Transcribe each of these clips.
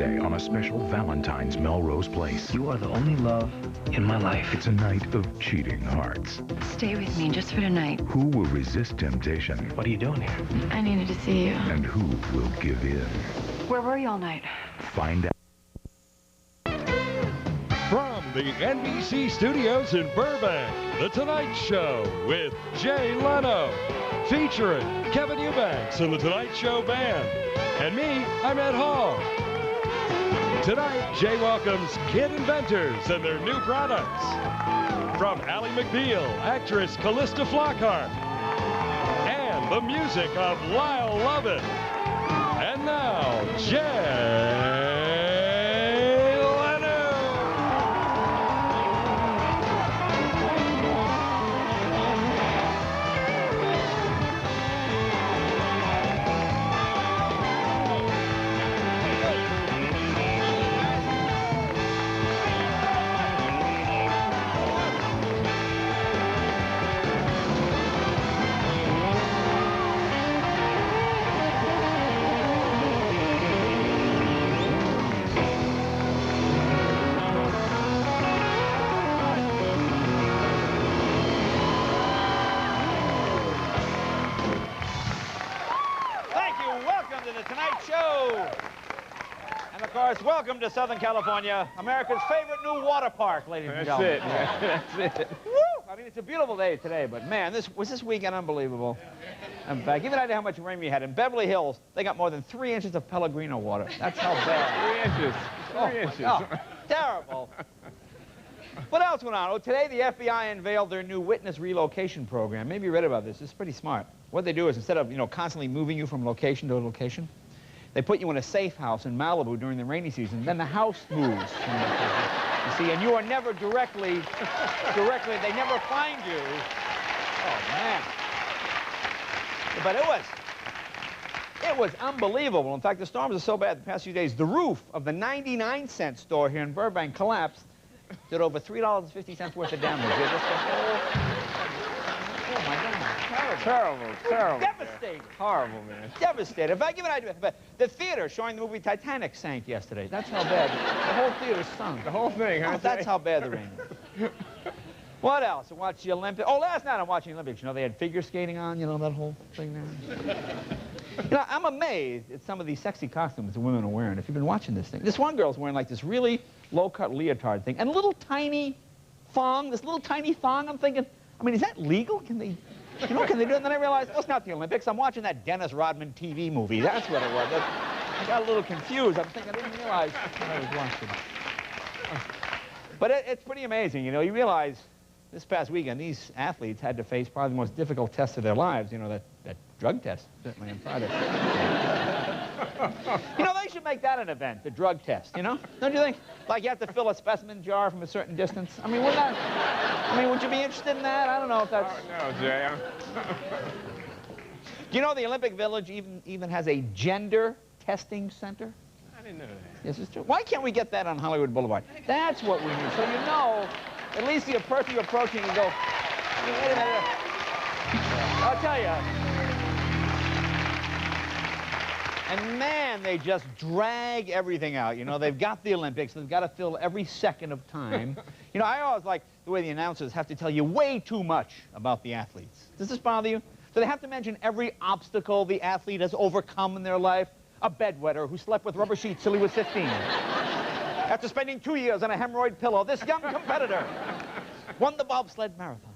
Sunday on a special Valentine's Melrose Place. You are the only love in my life. It's a night of cheating hearts. Stay with me just for tonight. Who will resist temptation? What are you doing here? I needed to see you. And who will give in? Where were you all night? Find out. From the NBC studios in Burbank, The Tonight Show with Jay Leno, featuring Kevin Eubanks and The Tonight Show Band. And me, I'm Ed Hall. Tonight, Jay welcomes kid inventors and their new products. From Ally McBeal, actress Calista Flockhart, and the music of Lyle, Lovett. And now, Jay Leno. Of course, welcome to Southern California, America's favorite new water park, ladies and gentlemen. That's it, man. That's it. Woo! I mean, it's a beautiful day today, but man, this weekend unbelievable. In fact, give you an idea how much rain we had. In Beverly Hills, they got more than 3 inches of Pellegrino water. That's how bad. 3 inches. Oh, 3 inches. oh, terrible. What else went on? Oh, today the FBI unveiled their new witness relocation program. Maybe you read about this. It's pretty smart. What they do is instead of, constantly moving you from location to location, they put you in a safe house in Malibu during the rainy season. Then the house moves. You see, and you are never directly, they never find you. Oh, man. But it was unbelievable. In fact, the storms are so bad the past few days, the roof of the 99-cent store here in Burbank collapsed, did over $3.50 worth of damage. Just the whole... Oh, my God. Terrible, terrible. Devastating. Horrible, man. Devastating. If I give an idea, the theater showing the movie Titanic sank yesterday. That's how bad. The whole theater sunk. The whole thing, huh? Oh, that's how bad the rain is. What else? I watched the Olympics. Oh, last night I'm watching the Olympics. They had figure skating on, that whole thing there. I'm amazed at some of these sexy costumes the women are wearing. If you've been watching this thing. This one girl's wearing like this really low-cut leotard thing and a little tiny thong, I'm thinking, is that legal? Can they do it? And then I realized, it's not the Olympics. I'm watching that Dennis Rodman TV movie. That's what it was. I got a little confused. I'm thinking, I didn't realize what I was watching. But it's pretty amazing, you realize this past weekend, these athletes had to face probably the most difficult test of their lives, that drug test, certainly on Friday. They should make that an event, the drug test, Don't you think? Like you have to fill a specimen jar from a certain distance. Would you be interested in that? I don't know if that's... Oh, no, Jay. Do you know the Olympic Village even has a gender testing center? I didn't know that. Yes, it's true. Why can't we get that on Hollywood Boulevard? That's what we need. So at least the person you're approaching can go, wait a minute. I'll tell you. And man, they just drag everything out. They've got the Olympics. They've got to fill every second of time. I always like the way the announcers have to tell you way too much about the athletes. Does this bother you? Do they have to mention every obstacle the athlete has overcome in their life? A bedwetter who slept with rubber sheets till he was 15. After spending 2 years on a hemorrhoid pillow, this young competitor won the bobsled marathon.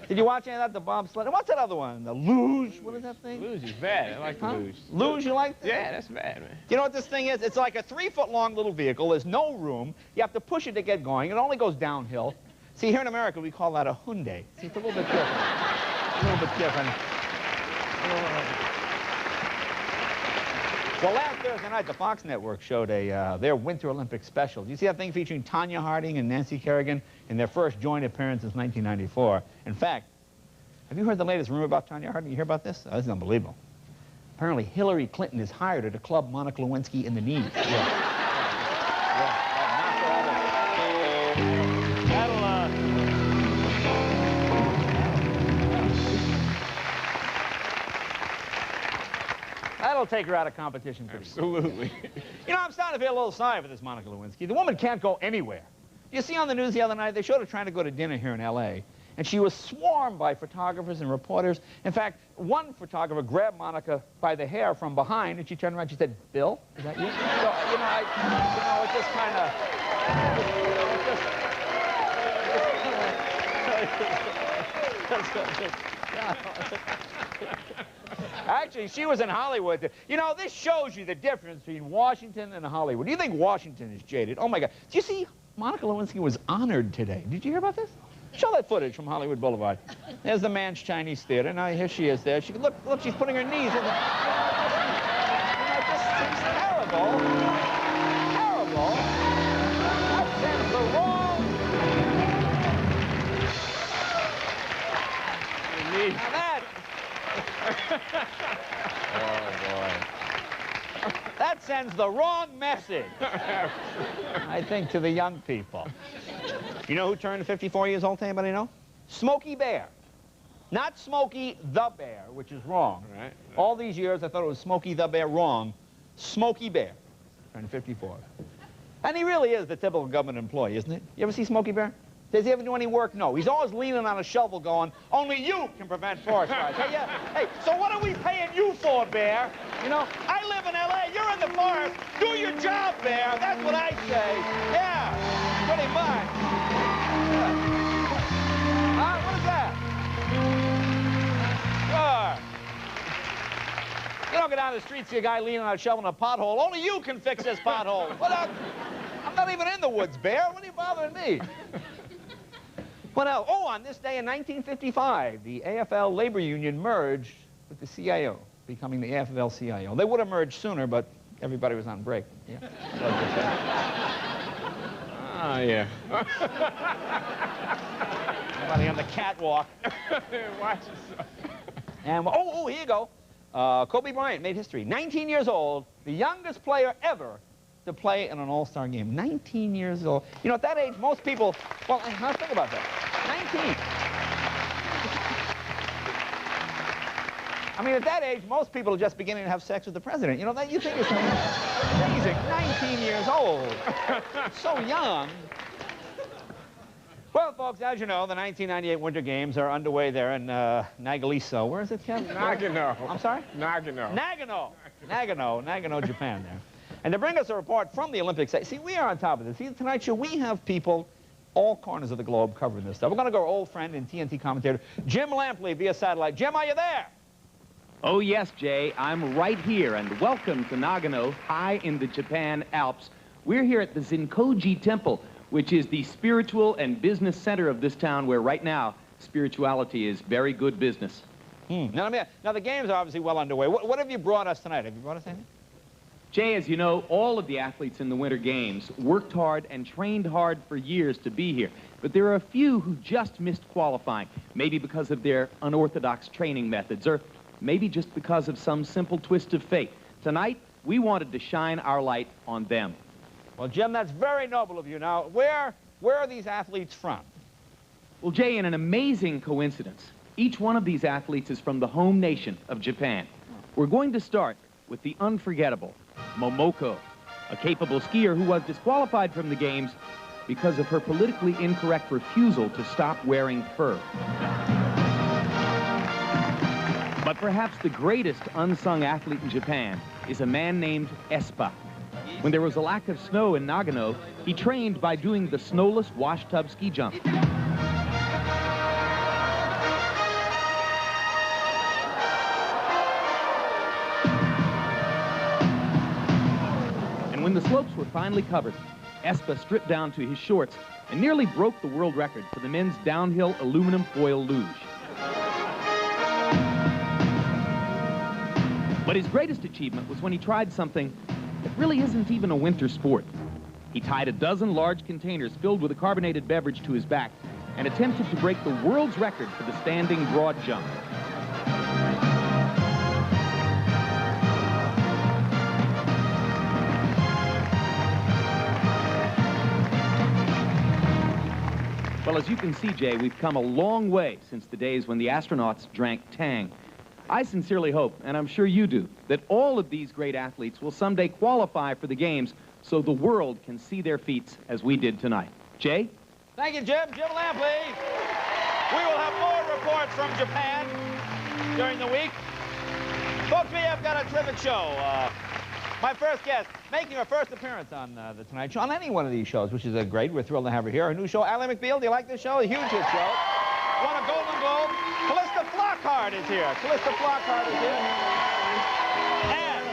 Did you watch any of that, the bobsled? And what's that other one? The luge? What is that thing? Luge is bad. I like the luge. Luge, you like that? Yeah, that's bad, man. You know what this thing is? It's like a 3-foot-long little vehicle. There's no room. You have to push it to get going. It only goes downhill. See, here in America, we call that a Hyundai. See, it's a little bit different. A little bit different. Well, last Thursday night, the Fox Network showed their Winter Olympics special. Do you see that thing featuring Tanya Harding and Nancy Kerrigan in their first joint appearance since 1994? In fact, have you heard the latest rumor about Tanya Harding? You hear about this? Oh, this is unbelievable. Apparently, Hillary Clinton has hired her to club Monica Lewinsky in the knees. That'll They'll take her out of competition pretty soon. Absolutely. You know, I'm starting to feel a little sorry for this Monica Lewinsky. The woman can't go anywhere. You see on the news the other night, they showed her trying to go to dinner here in L.A., and she was swarmed by photographers and reporters. In fact, one photographer grabbed Monica by the hair from behind, and she turned around and she said, "Bill, is that you?" So, you know, it just kind of... Actually, she was in Hollywood. You know, this shows you the difference between Washington and Hollywood. Do you think Washington is jaded? Oh, my God. Do you see Monica Lewinsky was honored today? Did you hear about this? Show that footage from Hollywood Boulevard. There's the Man's Chinese Theater. Now, here she is there. She, look, she's putting her knees in the... You know, it just seems terrible. Terrible. That sends the wrong... Now that... Oh, boy. That sends the wrong message, I think, to the young people. You know who turned 54 years old? Anybody know? Smokey Bear. Not Smokey the Bear, which is wrong. Right. All these years, I thought it was Smokey the Bear. Wrong. Smokey Bear turned 54. And he really is the typical government employee, isn't it? You ever see Smokey Bear? Does he ever do any work? No. He's always leaning on a shovel going, "Only you can prevent forest fires." Hey, yeah. Hey, so what are we paying you for, Bear? You know, I live in L.A., you're in the forest. Do your job, Bear. That's what I say. Yeah, pretty much. Yeah. What is that? Sure. You don't go down the street, see a guy leaning on a shovel in a pothole. Only you can fix this pothole. I'm not even in the woods, Bear. What are you bothering me? What else? Oh, on this day in 1955, the AFL labor union merged with the CIO, becoming the AFL-CIO. They would have merged sooner, but everybody was on break. Yeah. Ah, yeah. Everybody on the catwalk. Watch yourself. And, oh, here you go. Kobe Bryant made history. 19 years old, the youngest player ever to play in an all-star game. 19 years old. You know, at that age, most people... Well, let's think about that. 19. I mean, at that age, most people are just beginning to have sex with the president. You know, that you think is amazing. 19 years old. So young. Well, folks, as you know, the 1998 Winter Games are underway there in Nagaliso. Where is it, Ken? Nagano. I'm sorry? Nagano. Nagano, Japan there. And to bring us a report from the Olympics, see, we are on top of this. See, Tonight Show, we have people all corners of the globe covering this stuff. We're going to go to our old friend and TNT commentator, Jim Lampley, via satellite. Jim, are you there? Oh, yes, Jay. I'm right here, and welcome to Nagano, high in the Japan Alps. We're here at the Zenkoji Temple, which is the spiritual and business center of this town, where right now, spirituality is very good business. Now, the games are obviously well underway. What have you brought us tonight? Have you brought us anything? Jay, as you know, all of the athletes in the Winter Games worked hard and trained hard for years to be here. But there are a few who just missed qualifying, maybe because of their unorthodox training methods, or maybe just because of some simple twist of fate. Tonight, we wanted to shine our light on them. Well, Jim, that's very noble of you. Now, where are these athletes from? Well, Jay, in an amazing coincidence, each one of these athletes is from the home nation of Japan. We're going to start with the unforgettable Momoko, a capable skier who was disqualified from the games because of her politically incorrect refusal to stop wearing fur. But perhaps the greatest unsung athlete in Japan is a man named Espa. When there was a lack of snow in Nagano, he trained by doing the snowless washtub ski jump. When the slopes were finally covered, Espa stripped down to his shorts and nearly broke the world record for the men's downhill aluminum foil luge. But his greatest achievement was when he tried something that really isn't even a winter sport. He tied a dozen large containers filled with a carbonated beverage to his back and attempted to break the world's record for the standing broad jump. Well, as you can see, Jay, we've come a long way since the days when the astronauts drank Tang. I sincerely hope, and I'm sure you do, that all of these great athletes will someday qualify for the games so the world can see their feats as we did tonight. Jay? Thank you, Jim. Jim Lampley. We will have more reports from Japan during the week. Folks, we have got a terrific show. My first guest, making her first appearance on The Tonight Show, on any one of these shows, which is great. We're thrilled to have her here. Her new show, Ally McBeal. Do you like this show? A huge hit show. Won a Golden Globe. Calista Flockhart is here. Calista Flockhart is here. And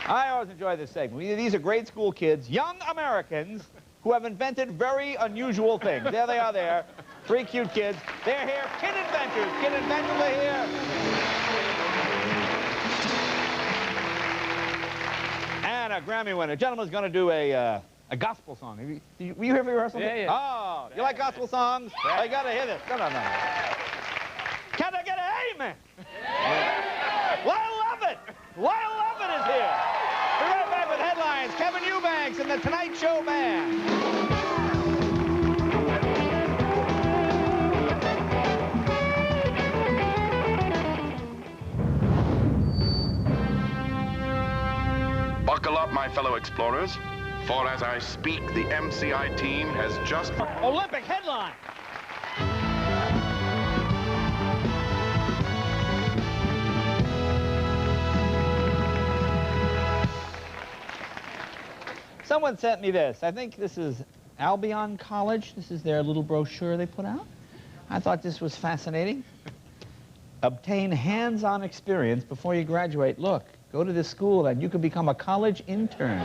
I always enjoy this segment. These are grade school kids, young Americans, who have invented very unusual things. There they are there. 3 cute kids. They're here. Kid inventors. Kid inventors are here. And a Grammy winner. Gentleman's going to do a gospel song. Were you here for rehearsal? Yeah, yeah. Oh, you like gospel songs? Yeah. I got to hear this. No. Can I get an amen? Yeah. Lyle Lovett. Lyle Lovett is here. We're right back with headlines. Kevin Eubanks and the Tonight Show Band. Buckle up, my fellow explorers, for as I speak, the MCI team has just... Olympic headline. Someone sent me this. I think this is Albion College. This is their little brochure they put out. I thought this was fascinating. Obtain hands-on experience before you graduate. Look, go to this school and you can become a college intern.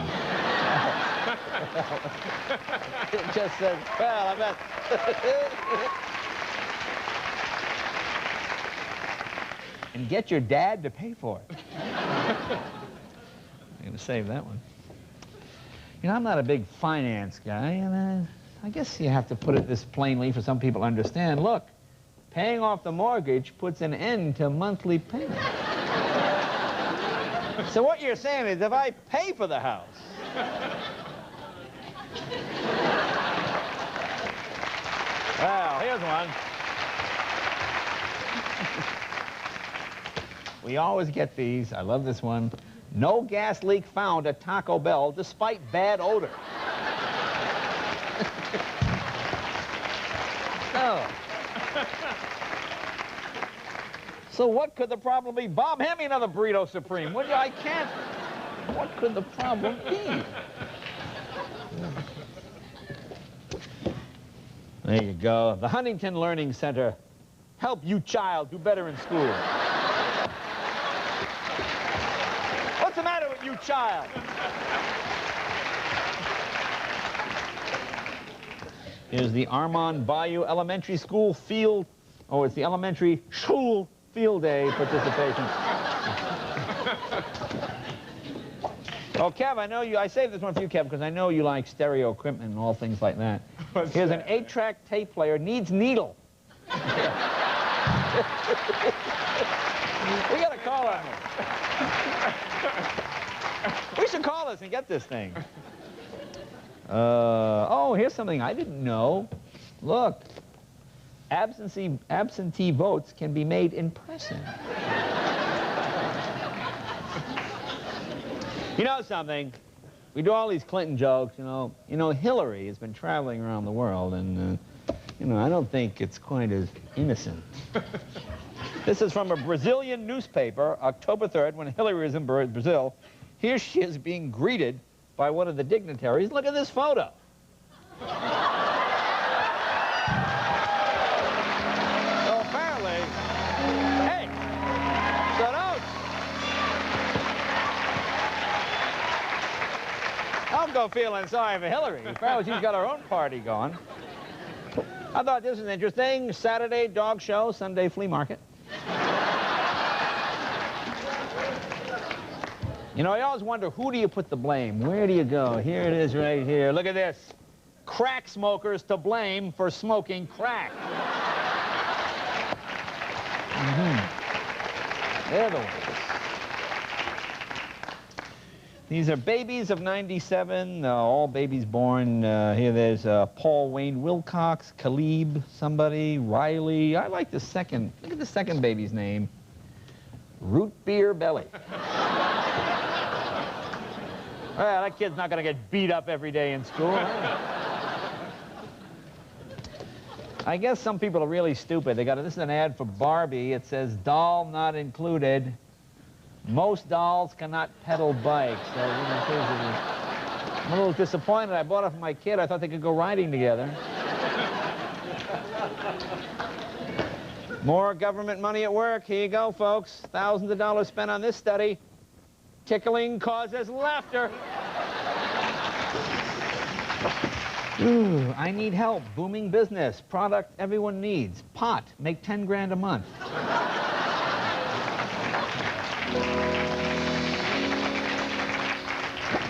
It just says, well, I bet. And get your dad to pay for it. I'm going to save that one. You know, I'm not a big finance guy, and I guess you have to put it this plainly for some people to understand. Look, paying off the mortgage puts an end to monthly payments. So what you're saying is if I pay for the house, well, here's one. We always get these. I love this one. No gas leak found at Taco Bell despite bad odor. Oh. So what could the problem be? Bob, hand me another Burrito Supreme, would you? I can't. What could the problem be? There you go. The Huntington Learning Center. Help you child do better in school. What's the matter with you child? Here's the Armand Bayou Elementary School field. Oh, it's the elementary school field day participation. Oh, Kev, I know you. I saved this one for you, Kev, because I know you like stereo equipment and all things like that. Here's an 8-track tape player. Needs needle. We got to call on this. We should call this and get this thing. Oh, here's something I didn't know. Look, absentee votes can be made in person. You know something? We do all these Clinton jokes, you know. Hillary has been traveling around the world, and, I don't think it's quite as innocent. This is from a Brazilian newspaper, October 3rd, when Hillary was in Brazil. Here she is being greeted by one of the dignitaries. Look at this photo. So apparently, hey, so don't go feeling sorry for Hillary. Apparently she's got her own party going. I thought this was interesting. Saturday dog show, Sunday flea market. I always wonder, who do you put the blame? Where do you go? Here it is right here. Look at this. Crack smokers to blame for smoking crack. They're the ones. These are babies of 97, all babies born. Here there's Paul Wayne Wilcox, Caleb, somebody, Riley. I like the second. Look at the second baby's name. Root Beer Belly. Well, that kid's not going to get beat up every day in school. I guess some people are really stupid. They got this is an ad for Barbie. It says doll not included. Most dolls cannot pedal bikes. So, you know, I'm a little disappointed. I bought it for my kid. I thought they could go riding together. More government money at work. Here you go, folks. Thousands of dollars spent on this study. Tickling causes laughter. Ooh, I need help. Booming business. Product everyone needs. Pot. Make 10 grand a month.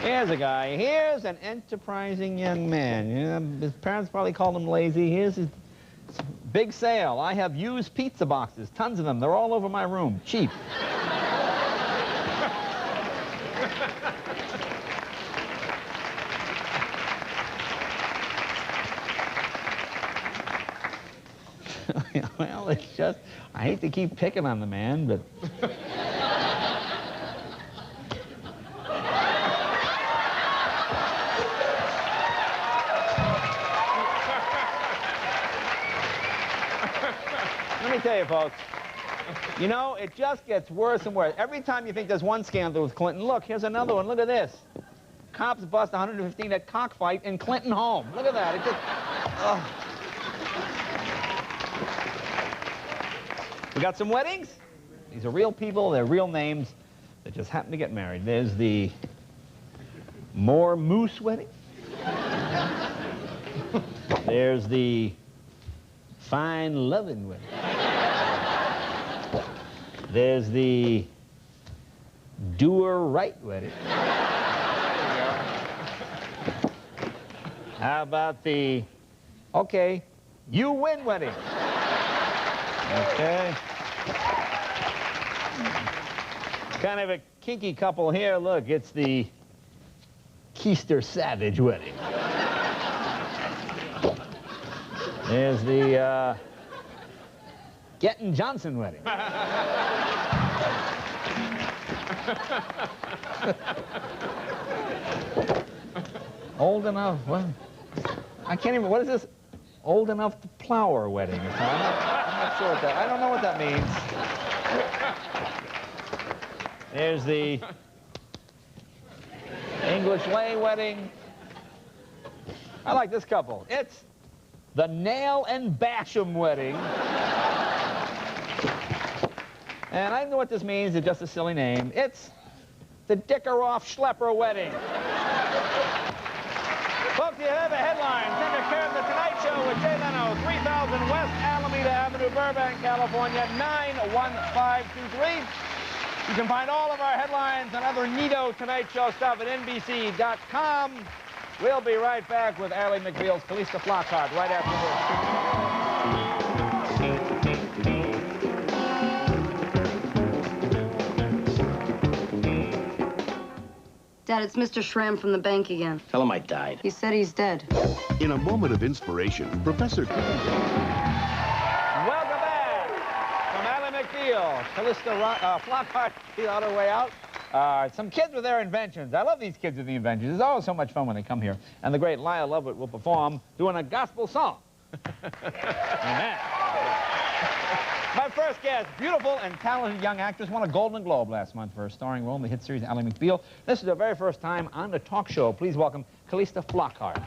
Here's a guy. Here's an enterprising young man. You know, his parents probably called him lazy. Here's his big sale. I have used pizza boxes. Tons of them. They're all over my room. Cheap. Well, it's just, I hate to keep picking on the man, but... Let me tell you, folks, you know, it just gets worse and worse. Every time you think there's one scandal with Clinton, look, here's another one. Look at this. Cops bust 115 at cockfight in Clinton home. Look at that. It just... Oh. We got some weddings. These are real people. They're real names that just happen to get married. There's the More Moose wedding. There's the Fine Lovin' wedding. There's the Do-er Right wedding. How about the Okay, You Win wedding? Okay. Kind of a kinky couple here. Look, it's the Keister Savage wedding. There's the Gettin' Johnson wedding. Old enough, well, I can't even, what is this? Old enough to plow wedding. I'm not sure what that, I don't know what that means. There's the English Way wedding. I like this couple. It's the Nail and Basham wedding. And I know what this means. It's just a silly name. It's the Dickeroff Schlepper wedding. Folks, you heard the headlines. Take care of the Tonight Show with Jay Leno, 3000 West Alameda Avenue, Burbank, California, 91523. You can find all of our headlines and other neato Tonight Show stuff at NBC.com. We'll be right back with Ally McBeal's Calista Flockhart right after this. Dad, it's Mr. Schramm from the bank again. Tell him I died. He said he's dead. In a moment of inspiration, Professor... Welcome back from Ally McBeal. Calista Flockhart is on her way out. Some kids with their inventions. I love these kids with the inventions. It's always so much fun when they come here. And the great Lyle Lovett will perform doing a gospel song. Amen. My first guest, beautiful and talented young actress, won a Golden Globe last month for her starring role in the hit series Ally McBeal. This is her very first time on the talk show. Please welcome Calista Flockhart.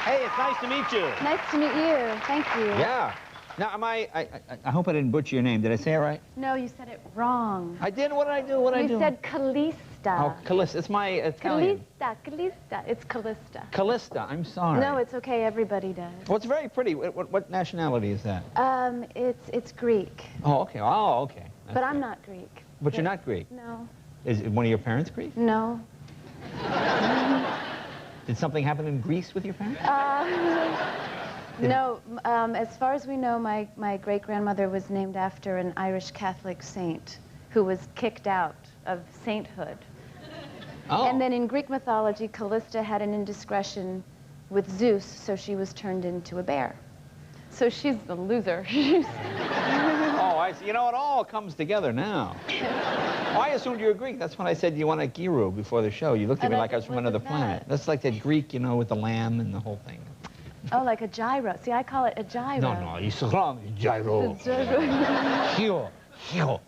Hey, it's nice to meet you. Nice to meet you. Thank you. Yeah. Now, I hope I didn't butcher your name. Did I say it right? No, you said it wrong. I did? What did I do? What did I do? You said Calista. Oh, Calista. It's my Italian. Calista. It's Calista. Calista. I'm sorry. No, it's okay. Everybody does. Well, it's very pretty. What nationality is that? It's Greek. Oh, okay. Oh, okay. But I'm not Greek. But you're not Greek? No. Is one of your parents Greek? No. Did something happen in Greece with your parents? No, as far as we know, my great-grandmother was named after an Irish Catholic saint who was kicked out of sainthood. Oh. And then in Greek mythology, Calista had an indiscretion with Zeus, so she was turned into a bear. So she's the loser. Oh, I see. You know, it all comes together now. Oh, I assumed you were Greek. That's when I said you want a gyro before the show. You looked at me like I was from another planet. That's like that Greek, you know, with the lamb and the whole thing. Oh, like a gyro. See, I call it a gyro. No, it's wrong. Gyro. Gyro. Gyro.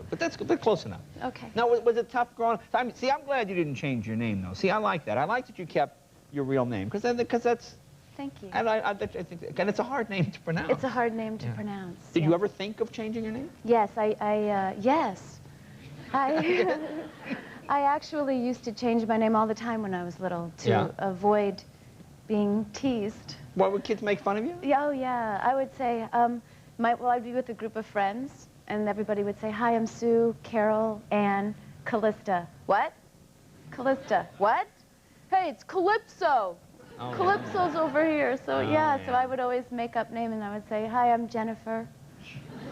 But that's close enough. Okay. Now, was it tough growing up? I mean, see, I'm glad you didn't change your name, though. See, I like that. I like that you kept your real name, because that's... Thank you. And I think, and it's a hard name to pronounce. It's a hard name to pronounce. Did you ever think of changing your name? Yes, yes. I actually used to change my name all the time when I was little to avoid being teased. Why, would kids make fun of you? Yeah, oh, yeah. I would say, I'd be with a group of friends, and everybody would say, hi, I'm Sue, Carol, Ann, Calista. What? Calista. What? Hey, it's Calypso. Oh, Calypso's over here. So, so I would always make up name, and I would say, hi, I'm Jennifer.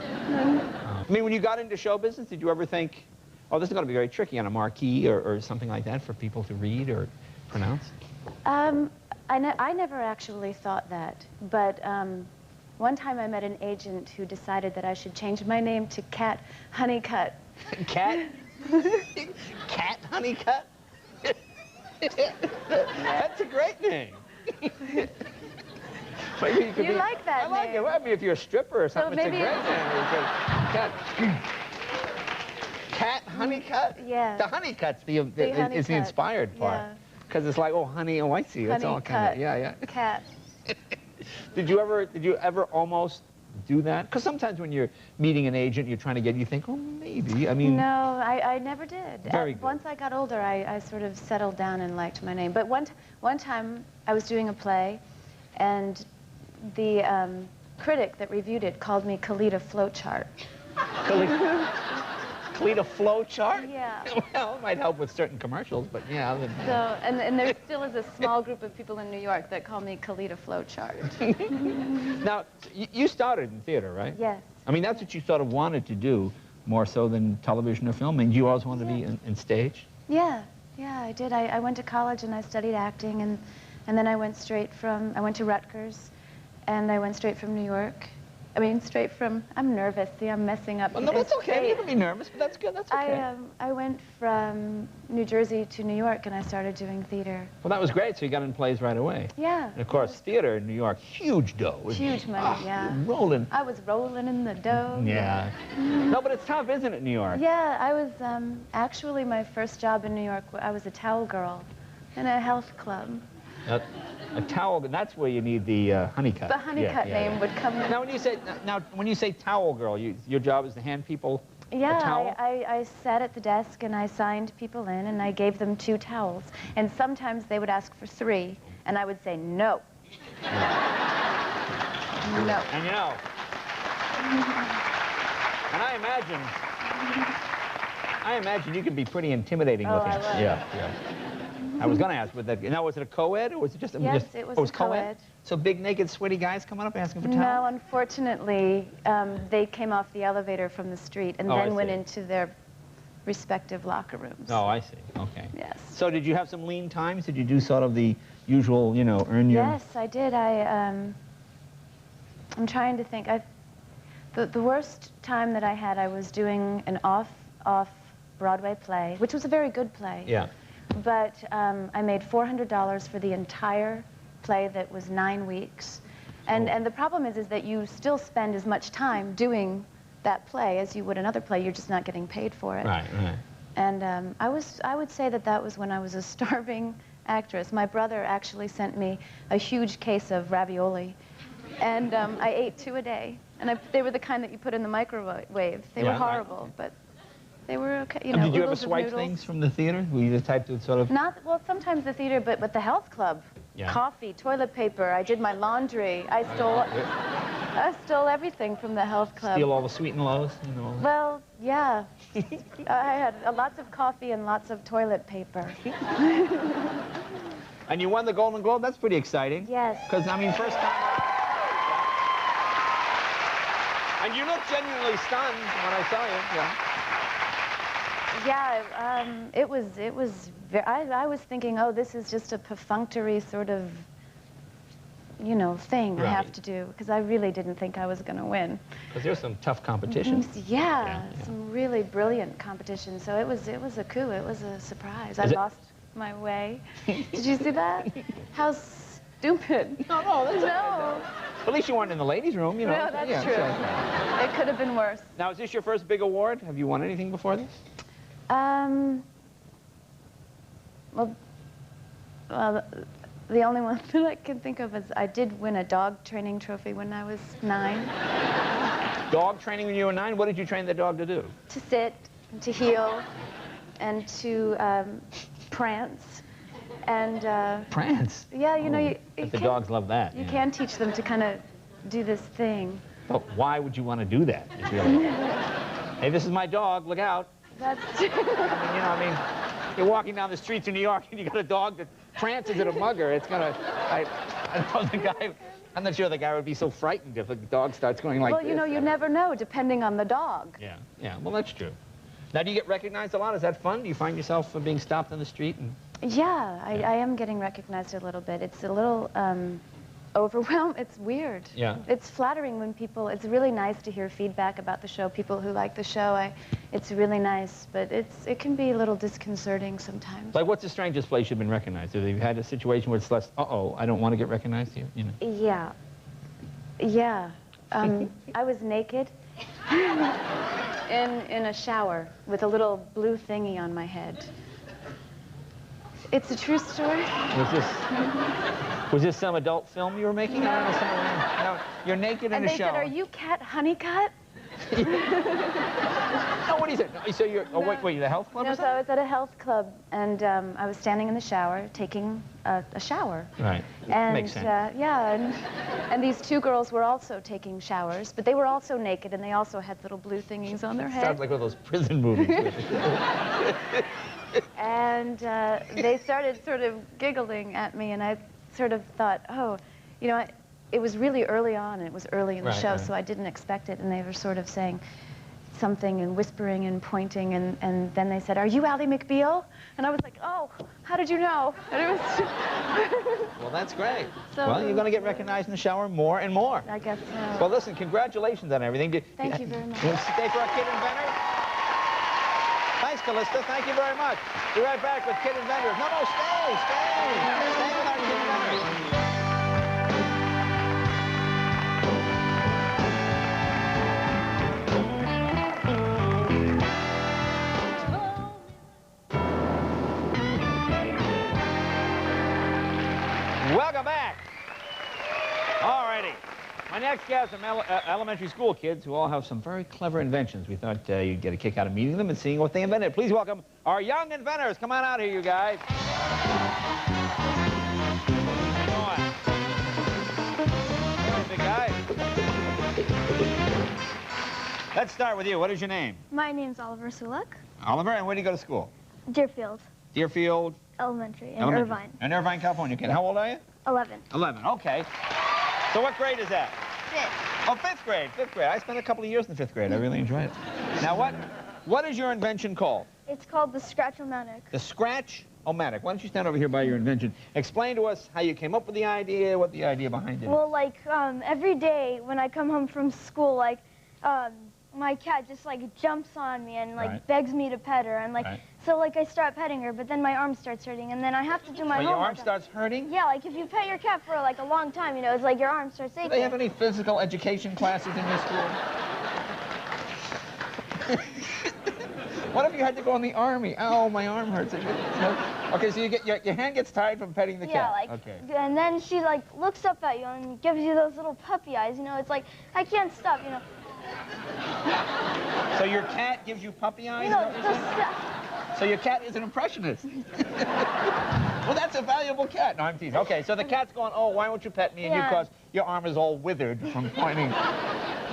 I mean, when you got into show business, did you ever think, oh, this is going to be very tricky on a marquee or something like that for people to read or pronounce? I never actually thought that, but one time I met an agent who decided that I should change my name to Cat Honeycutt. Cat? Cat Honeycutt? That's a great name. Maybe you could you like that I like name. it. Well, I mean, if you're a stripper or something, So it's a maybe great name. Cat Honeycutt? Yeah. The Honeycutt's is the inspired part. Because it's like, oh, honey, oh, I see. That's all kind of, yeah. Cat. Did you ever almost do that? Because sometimes when you're meeting an agent, you're trying to get, you think, oh, maybe. I mean. No, I never did. Very good. Once I got older, I sort of settled down and liked my name. But one time, I was doing a play, and the critic that reviewed it called me Calita Flowchart. Calita Flowchart? Yeah. Well, it might help with certain commercials, but yeah. So, and there still is a small group of people in New York that call me Calita Flowchart. Now, you started in theater, right? Yes. I mean, that's what you sort of wanted to do more so than television or film. And you always wanted to be in stage? Yeah, I did. I went to college and I studied acting, and then I went to Rutgers, and I went straight from New York. I mean, straight from, I'm nervous. See, I'm messing up. Well, no, that's okay. You can be nervous, but that's good. That's okay. I went from New Jersey to New York, and I started doing theater. Well, that was great. So you got in plays right away. Yeah. And of course, theater in New York, huge dough. Huge money, yeah. Rolling. I was rolling in the dough. Yeah. No, but it's tough, isn't it, New York? Yeah, I was, actually, my first job in New York, I was a towel girl in a health club. A towel, that's where you need the Honeycutt. The Honeycutt name would come in. Now, when you say towel girl, your job is to hand people a towel? I sat at the desk and I signed people in and I gave them 2 towels. And sometimes they would ask for 3, and I would say no. No. And you know, and I imagine you can be pretty intimidating looking. I was. Yeah. I was going to ask, now was it a co-ed or was it just? Yes, it was co-ed. So big, naked, sweaty guys coming up asking for towels? No, unfortunately, they came off the elevator from the street and then went into their respective locker rooms. Oh, I see. Okay. Yes. So did you have some lean times? Did you do sort of the usual, you know, earn your... Yes, I did. I'm trying to think. The worst time that I had, I was doing an off-Broadway play, which was a very good play. Yeah. But I made $400 for the entire play that was 9 weeks. And the problem is that you still spend as much time doing that play as you would another play. You're just not getting paid for it. Right. And I would say that was when I was a starving actress. My brother actually sent me a huge case of ravioli. And I ate 2 a day. And they were the kind that you put in the microwave. They were horrible, but... They were okay, you know. Did you ever swipe things from the theater? Were you the type to sort of... Well, sometimes the theater, but the health club. Yeah. Coffee, toilet paper, I did my laundry, I stole... I stole everything from the health club. Steal all the sweet and lows? You know. Well, yeah. I had lots of coffee and lots of toilet paper. And you won the Golden Globe? That's pretty exciting. Yes. Because, I mean, first time... And you look genuinely stunned when I saw you. Yeah. Yeah, I was thinking, oh, this is just a perfunctory sort of, you know, thing I have to do, because I really didn't think I was going to win. Because there's some tough competition. Yeah, some really brilliant competition. So it was a coup. It was a surprise. I lost my way. Did you see that? How stupid. No, that's no. At least you weren't in the ladies' room, you know. No, that's true. It could have been worse. Now, is this your first big award? Have you won anything before this? Well, the only one that I can think of is I did win a dog training trophy when I was 9. Dog training when you were 9? What did you train the dog to do? To sit, to heel, and to prance. And prance? Yeah, you know, the dogs love that. You can teach them to kind of do this thing. But why would you want to do that? Hey, this is my dog. Look out. That's... I mean, you're walking down the streets of New York and you got a dog that prances at a mugger. It's gonna... I know the guy... I'm not sure the guy would be so frightened if a dog starts going like this. Well, you know, you never know, depending on the dog. Yeah, well, that's true. Now, do you get recognized a lot? Is that fun? Do you find yourself being stopped on the street? Yeah, I am getting recognized a little bit. It's a little overwhelmed. It's weird. Yeah. It's flattering when people, it's really nice to hear feedback about the show, people who like the show. It's really nice, but it can be a little disconcerting sometimes. Like, what's the strangest place you've been recognized? Have you had a situation where it's less, uh-oh, I don't want to get recognized here? You know? Yeah. Yeah. I was naked in a shower with a little blue thingy on my head. It's a true story. Was this some adult film you were making? No. I don't know, no, you're naked in a shower. And they said, are you Cat Honeycutt? No, what is it? So you're, oh, wait, you're the health club or No, something? so I was at a health club, and I was standing in the shower, taking a shower. Right. And, makes sense. Yeah, and these 2 girls were also taking showers, but they were also naked, and they also had little blue thingies on their head. Sounds like one of those prison movies. And they started sort of giggling at me, and I sort of thought, oh, you know, it was really early on, it was early in the show, so I didn't expect it, and they were sort of saying something and whispering and pointing, and then they said, are you Ally McBeal? And I was like, oh, how did you know? And it was... Well, that's great. So, well, you're going to get recognized in the shower more and more. I guess so. Well, listen, congratulations on everything. Thank you very much. You want to stay for our Kid Inventor? Thanks, Calista. Thank you very much. Be right back with Kid Inventors. No, stay. Stay with our Kid Inventors. Welcome back. All righty. My next guests are elementary school kids who all have some very clever inventions. We thought you'd get a kick out of meeting them and seeing what they invented. Please welcome our young inventors. Come on out here, you guys. Come on. Come on, big guy. Let's start with you. What is your name? My name's Oliver Sulek. Oliver, and where do you go to school? Deerfield Deerfield Elementary in Irvine. In Irvine, California. Okay. How old are you? 11. 11, okay. So what grade is that? 5th. Oh, 5th grade, 5th grade. I spent a couple of years in 5th grade. I really enjoyed it. Now, what is your invention called? It's called the Scratch-O-Matic. The Scratch-O-Matic. Why don't you stand over here by your invention? Explain to us how you came up with the idea, what the idea behind it is. Well, like, every day when I come home from school, like, my cat just, like, jumps on me and, like, begs me to pet her. And, like, so, like, I start petting her, but then my arm starts hurting, and then I have to do my homework. Your arm starts hurting? Yeah, like, if you pet your cat for, like, a long time, you know, it's like your arm starts aching. Do they have any physical education classes in your school? What if you had to go in the army? Oh, my arm hurts. Okay, so you get your hand gets tired from petting the cat. Yeah, like, and then she, like, looks up at you and gives you those little puppy eyes, you know, it's like, I can't stop, you know. So your cat gives you puppy eyes? You know, So your cat is an impressionist. Well, that's a valuable cat. No, I'm teasing. Okay, so the cat's going, oh, why won't you pet me? And you, because your arm is all withered from pointing.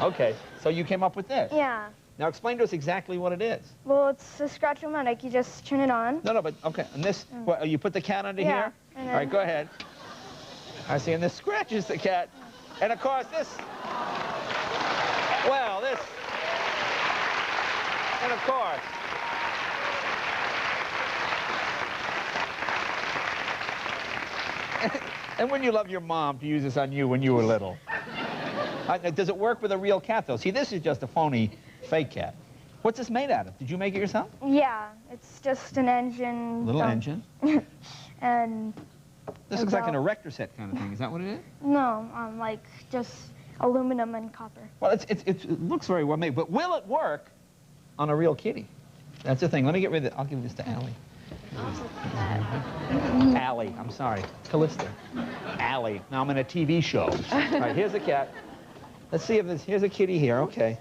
Okay, so you came up with this. Yeah. Now explain to us exactly what it is. Well, it's a scratch-o-matic. You just turn it on. No, but okay. And this, what, you put the cat under here? And All right, go ahead. I see, and this scratches the cat. And of course, this, well, this, and of course, and when you love your mom to use this on you when you were little. Does it work with a real cat, though? See, this is just a phony, fake cat. What's this made out of? Did you make it yourself? Yeah, it's just an engine. Little engine? And... This looks like an erector set kind of thing. Is that what it is? No, like just aluminum and copper. Well, it looks very well made, but will it work on a real kitty? That's the thing. Let me get rid of it. I'll give this to Allie. Allie, I'm sorry. Calista. Allie. Now I'm in a TV show. All right, here's a cat. Let's see if this, here's a kitty here, okay.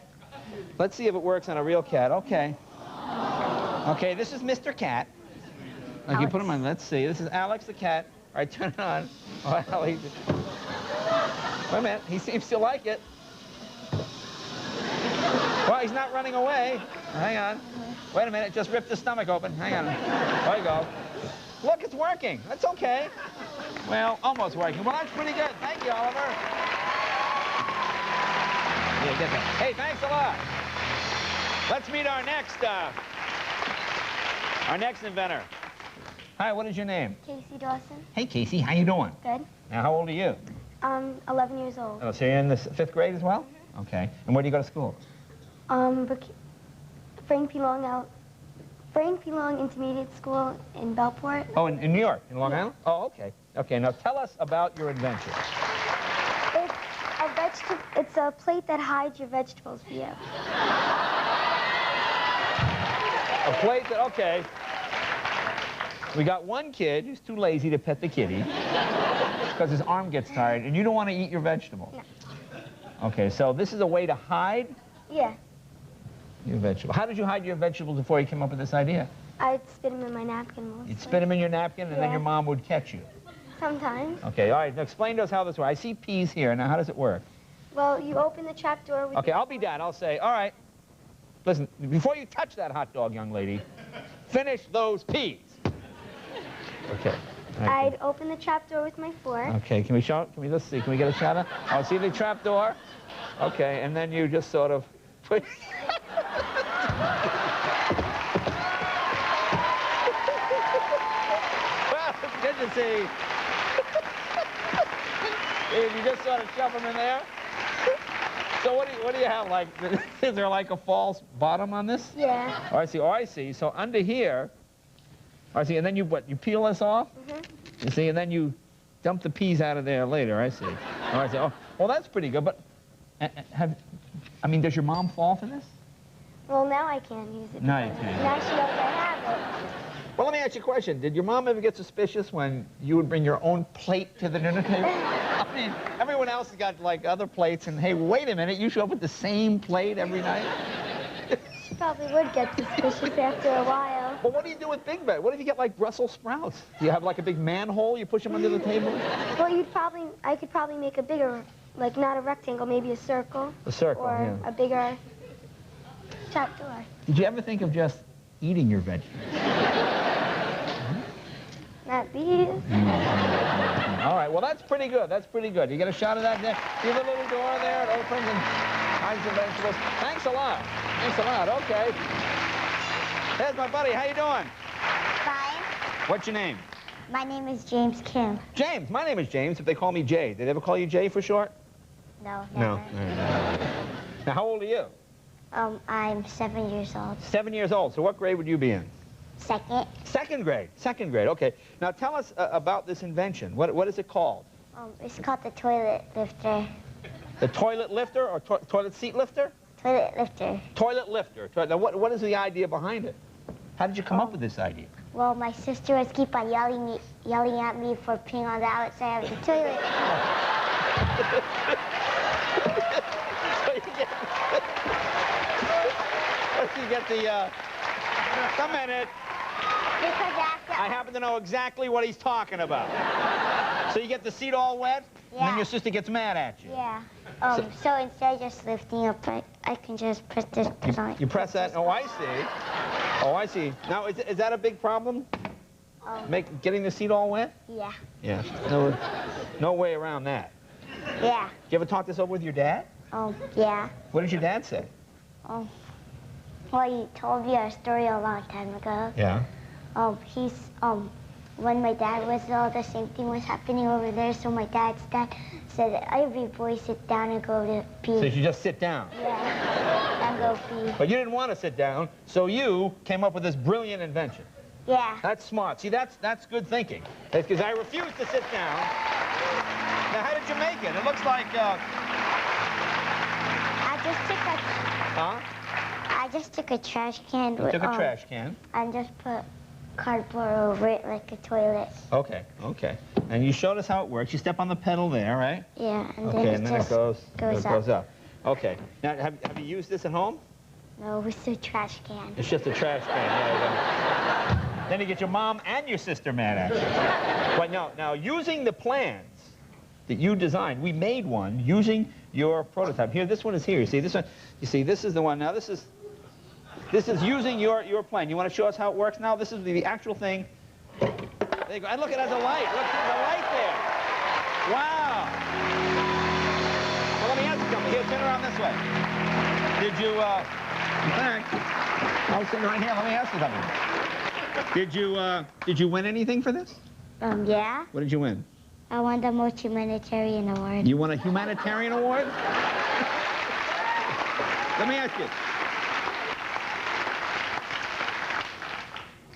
Let's see if it works on a real cat, okay. Okay, this is Mr. Cat. Okay, you put him on, let's see. This is Alex the cat. All right, turn it on. Oh, Allie. Wait a minute, he seems to like it. Well, he's not running away. Hang on. Wait a minute, just ripped his stomach open. Hang on. There you go. Look, it's working. That's okay. Well, almost working. Well, that's pretty good. Thank you, Oliver. Yeah, get that. Hey, thanks a lot. Let's meet our next inventor. Hi, what is your name? Casey Dawson. Hey, Casey, how you doing? Good. Now, how old are you? 11 years old. Oh, so you're in the 5th grade as well? Mm-hmm. Okay. And where do you go to school? Frank P. Long Intermediate School in Bellport. Oh, in New York, in Long Island? Oh, okay. Okay, now tell us about your invention. It's a plate that hides your vegetables for you. A plate that, okay. We got one kid who's too lazy to pet the kitty because his arm gets tired, and you don't want to eat your vegetables. No. Okay, so this is a way to hide? Yeah. Your vegetable. How did you hide your vegetables before you came up with this idea? I'd spit them in my napkin mostly. You'd spit them in your napkin, and then your mom would catch you? Sometimes. Okay, all right. Now explain to us how this works. I see peas here. Now, how does it work? Well, you open the trap door with... Okay, I'll be dad. I'll say, all right, listen, before you touch that hot dog, young lady, finish those peas. Okay. I'd open the trap door with my fork. Okay, can we show? Let's see. Can we get a shot of? Oh, see the trap door? Okay, and then you just sort of put. Well, it's good to see. You just sort of shove them in there. So what do you have? Like, is there like a false bottom on this? Yeah. Oh, I see. Oh, I see. So under here. I see, and then you what? You peel this off? Mm-hmm. You see, and then you dump the peas out of there later. I see. Oh, I see. Oh, well, that's pretty good. But I mean, does your mom fall for this? Well, now I can't use it. No, you can't. Now she knows I have it. Well, let me ask you a question. Did your mom ever get suspicious when you would bring your own plate to the dinner table? I mean, everyone else has got like other plates, and hey, wait a minute, you show up with the same plate every night? She probably would get suspicious after a while. Well, what do you do with Big Bed? What if you get like Brussels sprouts? Do you have like a big manhole you push them under the table? Well, I could probably make a bigger, like not a rectangle, maybe a circle. A circle, or yeah. a bigger trap door. Did you ever think of just eating your vegetables? Not these. All right, well, that's pretty good. That's pretty good. You get a shot of that there? See the little door there? It opens and hides the vegetables. Thanks a lot. Thanks a lot. Okay. There's my buddy. How you doing? Fine. What's your name? My name is James Kim. James. My name is James. If they call me Jay. Did they ever call you Jay for short? No, No. never. Now, how old are you? I'm 7 years old. 7 years old. So what grade would you be in? Second. Second grade. Second grade. Okay. Now, tell us about this invention. What is it called? It's called the toilet lifter. The toilet lifter or toilet seat lifter? Toilet lifter. Toilet lifter. Now, what is the idea behind it? How did you come up with this idea? Well, my sister was keep on yelling at me for peeing on the outside of the toilet. You get the, a minute. Because after... I happen to know exactly what he's talking about. So you get the seat all wet, and then your sister gets mad at you. Yeah. So instead of just lifting up, I can just press this on. You press that? Oh, I see. Oh, I see. Now, is that a big problem? Getting the seat all wet? Yeah. Yeah. No way around that. Yeah. Did you ever talk this over with your dad? Yeah. What did your dad say? Well, he told me a story a long time ago. Yeah. When my dad was ill, the same thing was happening over there, so my dad's dad said, every boy sit down and go to pee. So you just sit down? Yeah, and go pee. But you didn't want to sit down, so you came up with this brilliant invention. Yeah. That's smart. See, that's good thinking. Because I refuse to sit down. Now, how did you make it? It looks like, I just took a trash can. You took a trash can. And just put cardboard over it like a toilet. Okay, okay. And you showed us how it works. You step on the pedal there, right? Yeah, and then it goes up. Okay. Now, have you used this at home? No, it's a trash can. It's just a trash can. Yeah, then you get your mom and your sister mad at you. But now, using the plans that you designed, we made one using your prototype. Here, this one is here. You see this one? You see, this is the one. Now, this is using your plan. You want to show us how it works now? This is the actual thing. There you go. And look, it has a light. Look, there's a light there. Wow. Well, let me ask you something. Here, turn around this way. Did you, in fact, I was sitting right here. Let me ask you something. Did you win anything for this? Yeah. What did you win? I won the most humanitarian award. You won a humanitarian award? Let me ask you.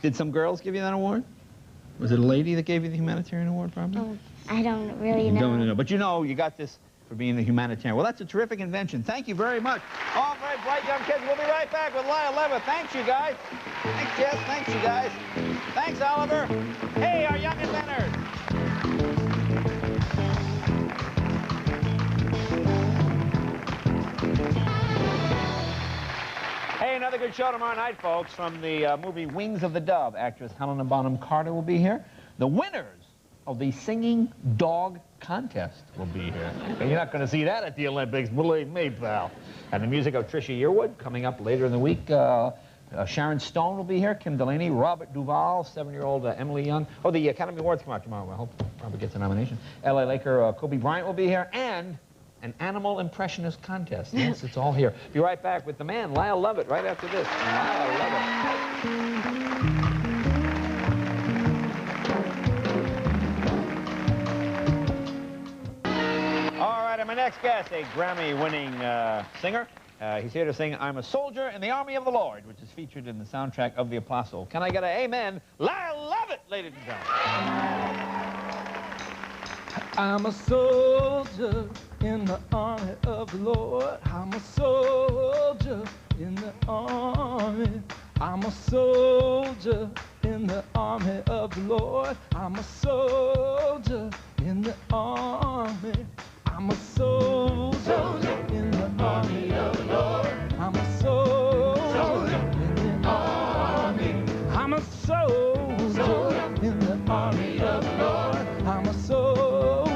Did some girls give you that award? Was it a lady that gave you the humanitarian award, probably? I don't really know. Don't know. But you know, you got this for being the humanitarian. Well, that's a terrific invention. Thank you very much. All right, bright young kids. We'll be right back with Lyle, Lovett. Thanks, you guys. Thanks, Jess. Thanks, you guys. Thanks, Oliver. Hey, our young inventors. Hey, another good show tomorrow night, folks, from the movie Wings of the Dove. Actress Helena Bonham Carter will be here. The winners of the singing dog contest will be here. And you're not going to see that at the Olympics, believe me, pal. And the music of Trisha Yearwood coming up later in the week. Sharon Stone will be here. Kim Delaney, Robert Duvall, 7-year-old Emily Young. Oh, the Academy Awards come out tomorrow. I hope Robert gets a nomination. L.A. Laker Kobe Bryant will be here. And an animal impressionist contest. Yes, it's all here. Be right back with the man, Lyle Lovett, right after this. Lyle Lovett. All right, and my next guest, a Grammy-winning singer. He's here to sing I'm a Soldier in the Army of the Lord, which is featured in the soundtrack of The Apostle. Can I get an amen? Lyle Lovett, ladies and gentlemen. I'm a soldier in the army of the Lord. I'm a soldier in the army. I'm a soldier in the army of the Lord. I'm a soldier in the army. I'm a soldier in the army of the Lord. I'm a soldier in the army. I'm a soldier in the army of the Lord. I'm a soldier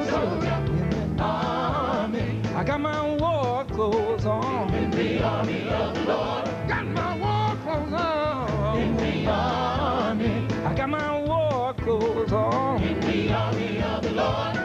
in the army. I got my war clothes on in the army of the Lord. Got my war clothes on in the army. I got my war clothes on in the army of the Lord.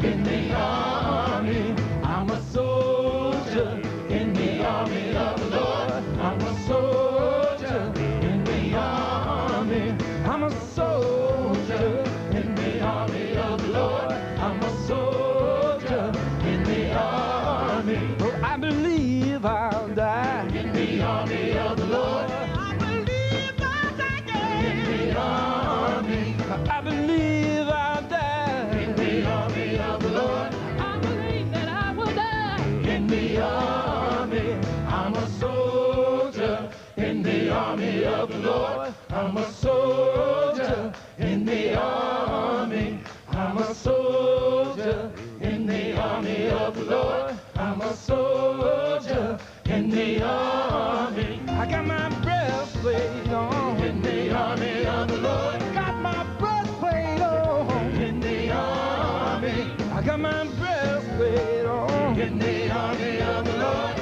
In the army, I'm a soldier. In the army of the Lord, I'm a soldier. In the army, I'm a soldier. In the army of the Lord, I'm a soldier. In the army, oh, I believe I'll die. In the army of the Lord, I believe I'll die. In the army, I believe I'll die. In the army of the Lord, I believe that I will die. In the army, I'm a soldier. In the army of the Lord, I'm a soldier. In the army, I'm a soldier. In the army of the Lord, I'm a soldier. In the army, I got my breastplate on. in the army of the Lord.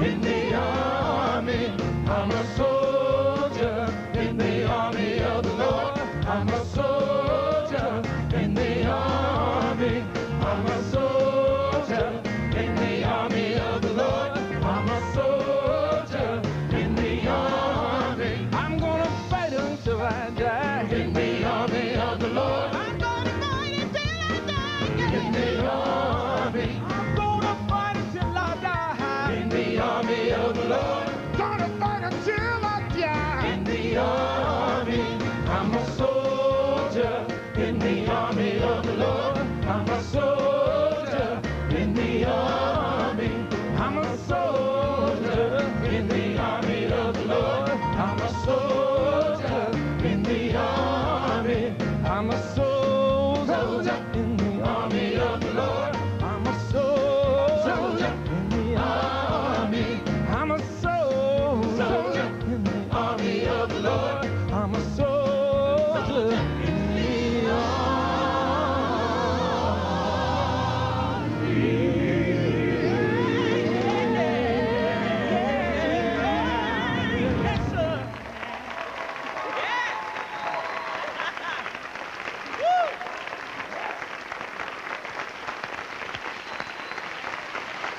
In the army, I'm a soldier. In the army of the Lord, I'm a soldier. In the army, I'm a soldier. In the army of the Lord, I'm a soldier. In the army, I'm gonna fight until I die. In the army of the Lord, I'm gonna fight until I die. In the army, I'm gonna fight until I die. In the army of the Lord, gonna fight until I die. In the army, I'm a soldier. In the army of the Lord, I'm a soldier. In the army, I'm a soldier. In the army of the Lord, I'm a soldier. In the army, I'm a soldier. In the army of the Lord, I'm a soldier. In the army, I'm a soldier. In the army of the Lord, I'm a soldier. In the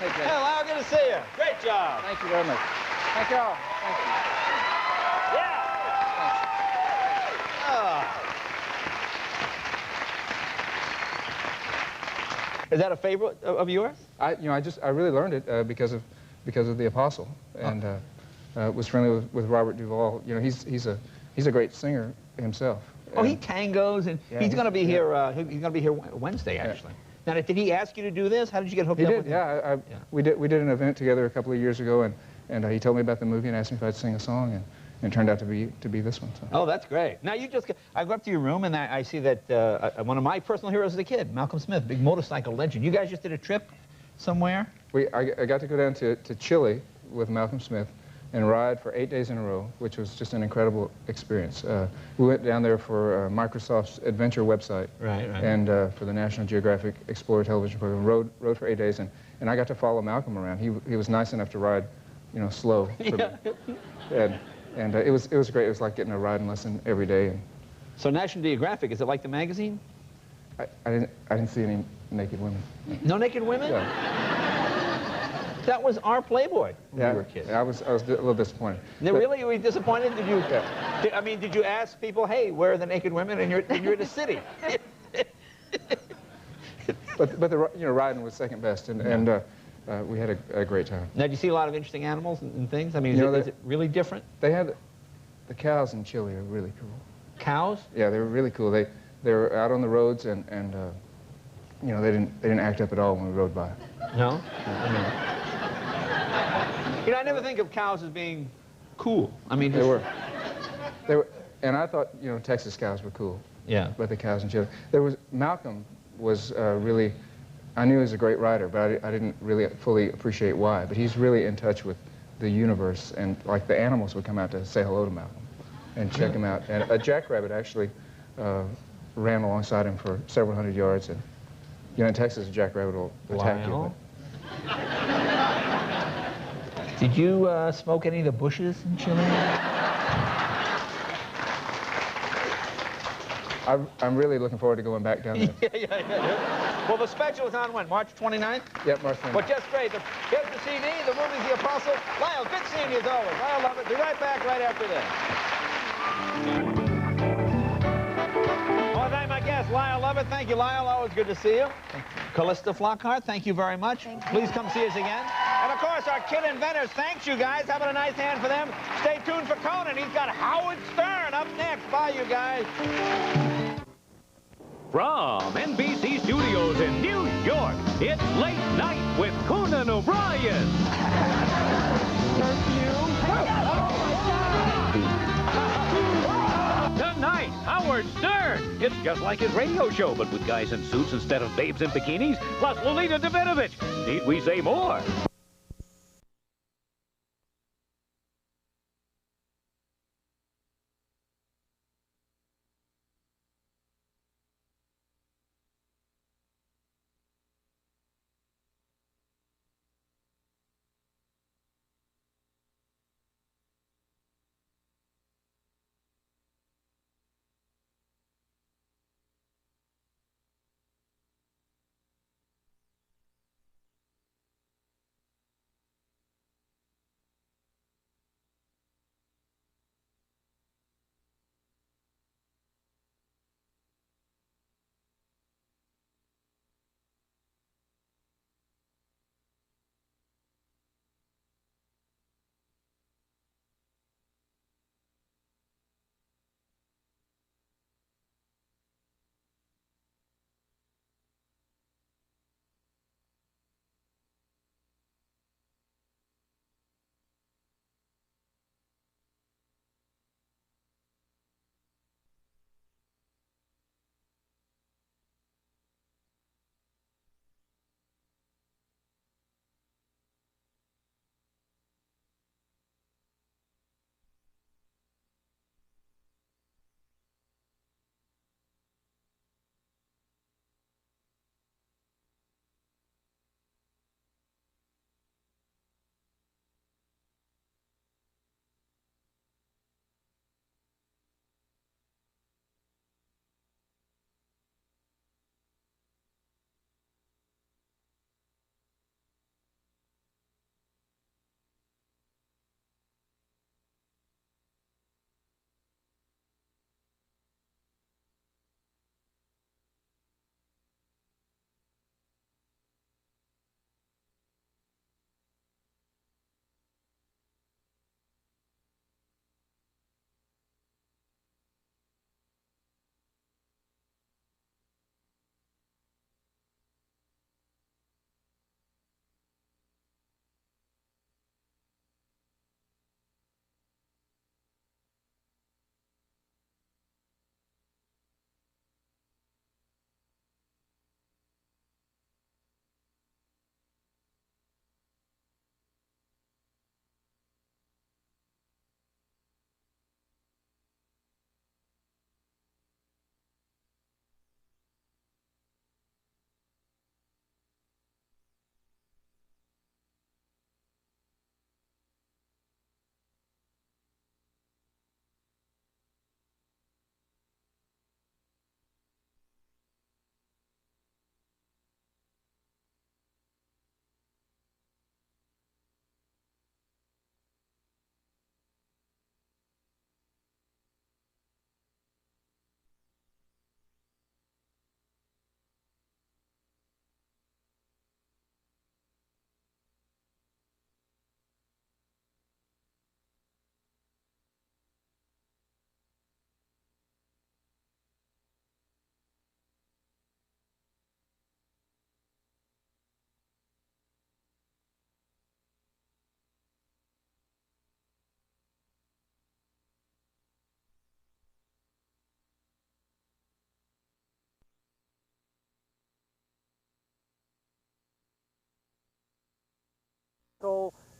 Hey, Lyle, good to see you. Great job. Thank you very much. Thank you all. Thank you. Is that a favorite of yours? I really learned it because of the Apostle, and was friendly with Robert Duvall. You know, he's a great singer himself. Oh, he tangos, and yeah, he's going to be here. He's going to be here Wednesday, actually. Now, did he ask you to do this? How did you get hooked up with him? Yeah, we did an event together a couple of years ago, and he told me about the movie and asked me if I'd sing a song, and it turned out to be this one. So. Oh, that's great. Now, I go up to your room, and I see that one of my personal heroes as a kid, Malcolm Smith, big motorcycle legend. You guys just did a trip somewhere? I got to go down to Chile with Malcolm Smith and ride for 8 days in a row, which was just an incredible experience. We went down there for Microsoft's Adventure website, and for the National Geographic Explorer television program. Rode for 8 days, and I got to follow Malcolm around. He was nice enough to ride, you know, slow for me. And it was great. It was like getting a riding lesson every day. And so National Geographic, is it like the magazine? I didn't see any naked women. No naked women? Yeah. That was our Playboy when we were kids. Yeah, I was a little disappointed. Really? Were you disappointed? Did you? I mean, did you ask people, hey, where are the naked women? And you're in a city. but the riding was second best, and we had a great time. Now, did you see a lot of interesting animals and things? I mean, is it really different? They had the cows in Chile are really cool. Cows? Yeah, they were really cool. They were out on the roads, and you know, they didn't act up at all when we rode by. No? You know, I never think of cows as being cool. I mean, they were, and I thought, you know, Texas cows were cool. Yeah. But the cows in Chile. Malcolm was really, I knew he was a great rider, but I didn't really fully appreciate why. But he's really in touch with the universe, and like the animals would come out to say hello to Malcolm and check him out. And a jackrabbit actually ran alongside him for several hundred yards. And you know, in Texas, a jackrabbit will attack you. Did you smoke any of the bushes in Chile? I'm really looking forward to going back down there. Yeah. Well, the special is on when? March 29th? Yep, March 29th. Well, just great. Here's the CD. The movie's The Apostle. Lyle, good seeing you as always. Lyle, Lovett. Be right back right after this. Well, thank my guest, Lyle Lovett. Thank you, Lyle. Always good to see you. Calista Flockhart, thank you very much. Please come see us again. And, of course, our kid inventors. Thanks, you guys. How about a nice hand for them? Stay tuned for Conan. He's got Howard Stern up next. Bye, you guys. From NBC Studios in New York, it's Late Night with Conan O'Brien. Tonight, Howard Stern. It's just like his radio show, but with guys in suits instead of babes in bikinis. Plus, Lolita Davidovich. Need we say more?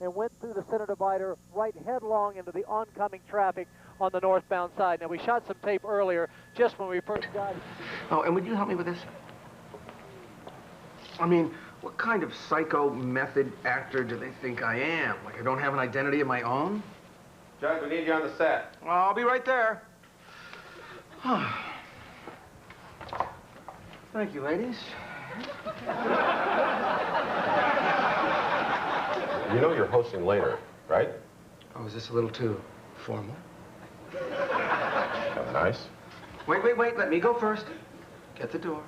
and went through the center divider right headlong into the oncoming traffic on the northbound side. Now, we shot some tape earlier just when we first got... Oh, and would you help me with this? I mean, what kind of psycho method actor do they think I am? Like I don't have an identity of my own? Judd, we need you on the set. Well, I'll be right there. Thank you, ladies. You know you're hosting later, right? Oh, is this a little too formal? Kind of nice. Wait, wait, wait. Let me go first. Get the door.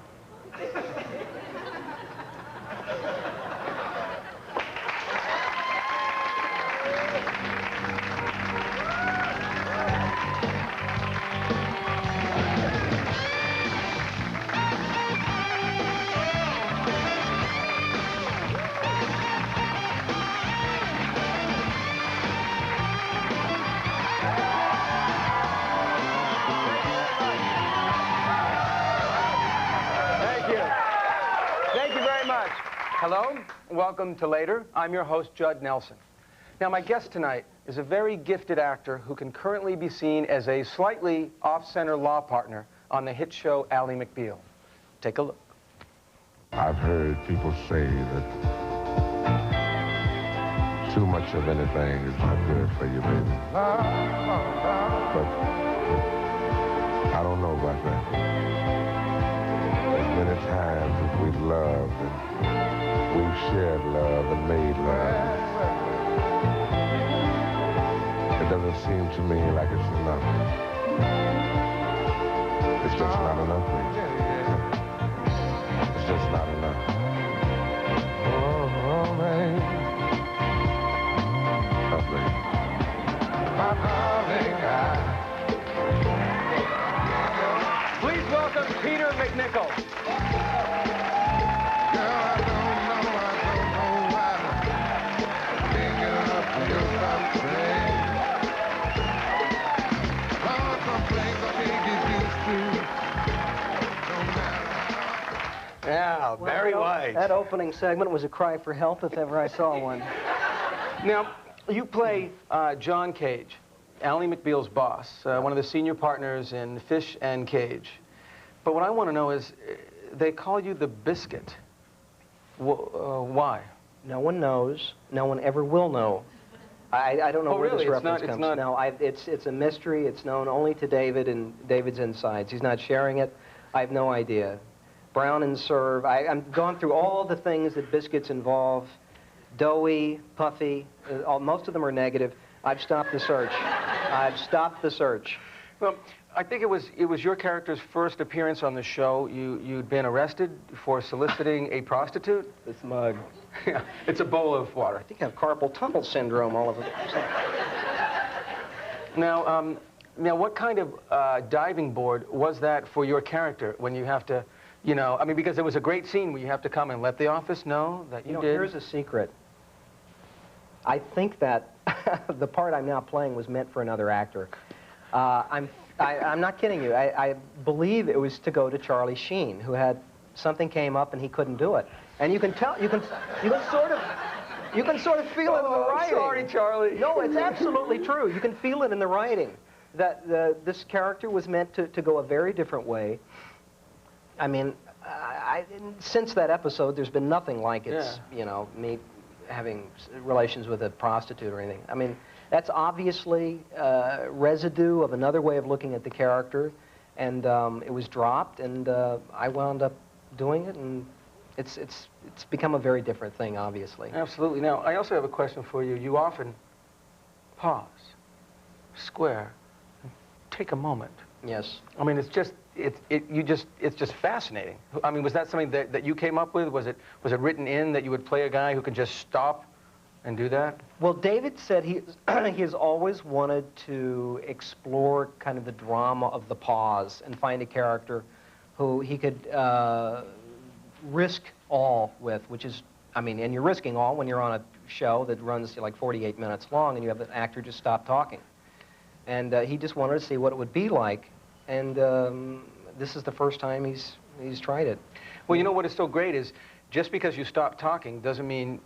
Hello, welcome to Later. I'm your host, Judd Nelson. Now, my guest tonight is a very gifted actor who can currently be seen as a slightly off-center law partner on the hit show Ally McBeal. Take a look. I've heard people say that too much of anything is not good for you, baby. But I don't know about that. As many times as we've loved and we've shared love and made love, it doesn't seem to me like it's enough. It's just not enough, baby. It's just not enough. Oh, man. Oh, baby. My darling, Please welcome Peter Macnicol. Yeah, very white. That opening segment was a cry for help if ever I saw one. Now, you play John Cage, Ally McBeal's boss, one of the senior partners in Fish and Cage. But what I want to know is, they call you the Biscuit. Why? No one knows. No one ever will know. I don't know where really? this reference comes from. No, it's a mystery. It's known only to David and David's insides. He's not sharing it. I have no idea. Brown and serve. I'm gone through all the things that biscuits involve. Doughy, puffy, most of them are negative. I've stopped the search. I've stopped the search. Well, I think it was your character's first appearance on the show. You'd been arrested for soliciting a prostitute. This mug. Yeah, it's a bowl of water. I think I have carpal tunnel syndrome, all of it. Now, what kind of diving board was that for your character when you have to, you know, I mean, because it was a great scene where you have to come and let the office know that you did. Here's a secret. I think that the part I'm now playing was meant for another actor. I'm not kidding you. I believe it was to go to Charlie Sheen, who had something came up and he couldn't do it. And you can tell, you can sort of feel it in the writing. Sorry, Charlie. No, it's absolutely true. You can feel it in the writing that this character was meant to go a very different way. I mean, since that episode, there's been nothing like it's, you know, me having relations with a prostitute or anything. I mean, that's obviously residue of another way of looking at the character, and it was dropped, and I wound up doing it, and it's become a very different thing, obviously. Absolutely. Now, I also have a question for you. You often pause, square, and take a moment. Yes. I mean, it's just fascinating. I mean, was that something that you came up with? Was it written in that you would play a guy who can just stop and do that? Well, David said he has always wanted to explore kind of the drama of the pause and find a character who he could risk all with, which is, I mean, and you're risking all when you're on a show that runs like 48 minutes long and you have an actor just stop talking. And he just wanted to see what it would be like. And this is the first time he's tried it. Well, you know what is so great is just because you stop talking doesn't mean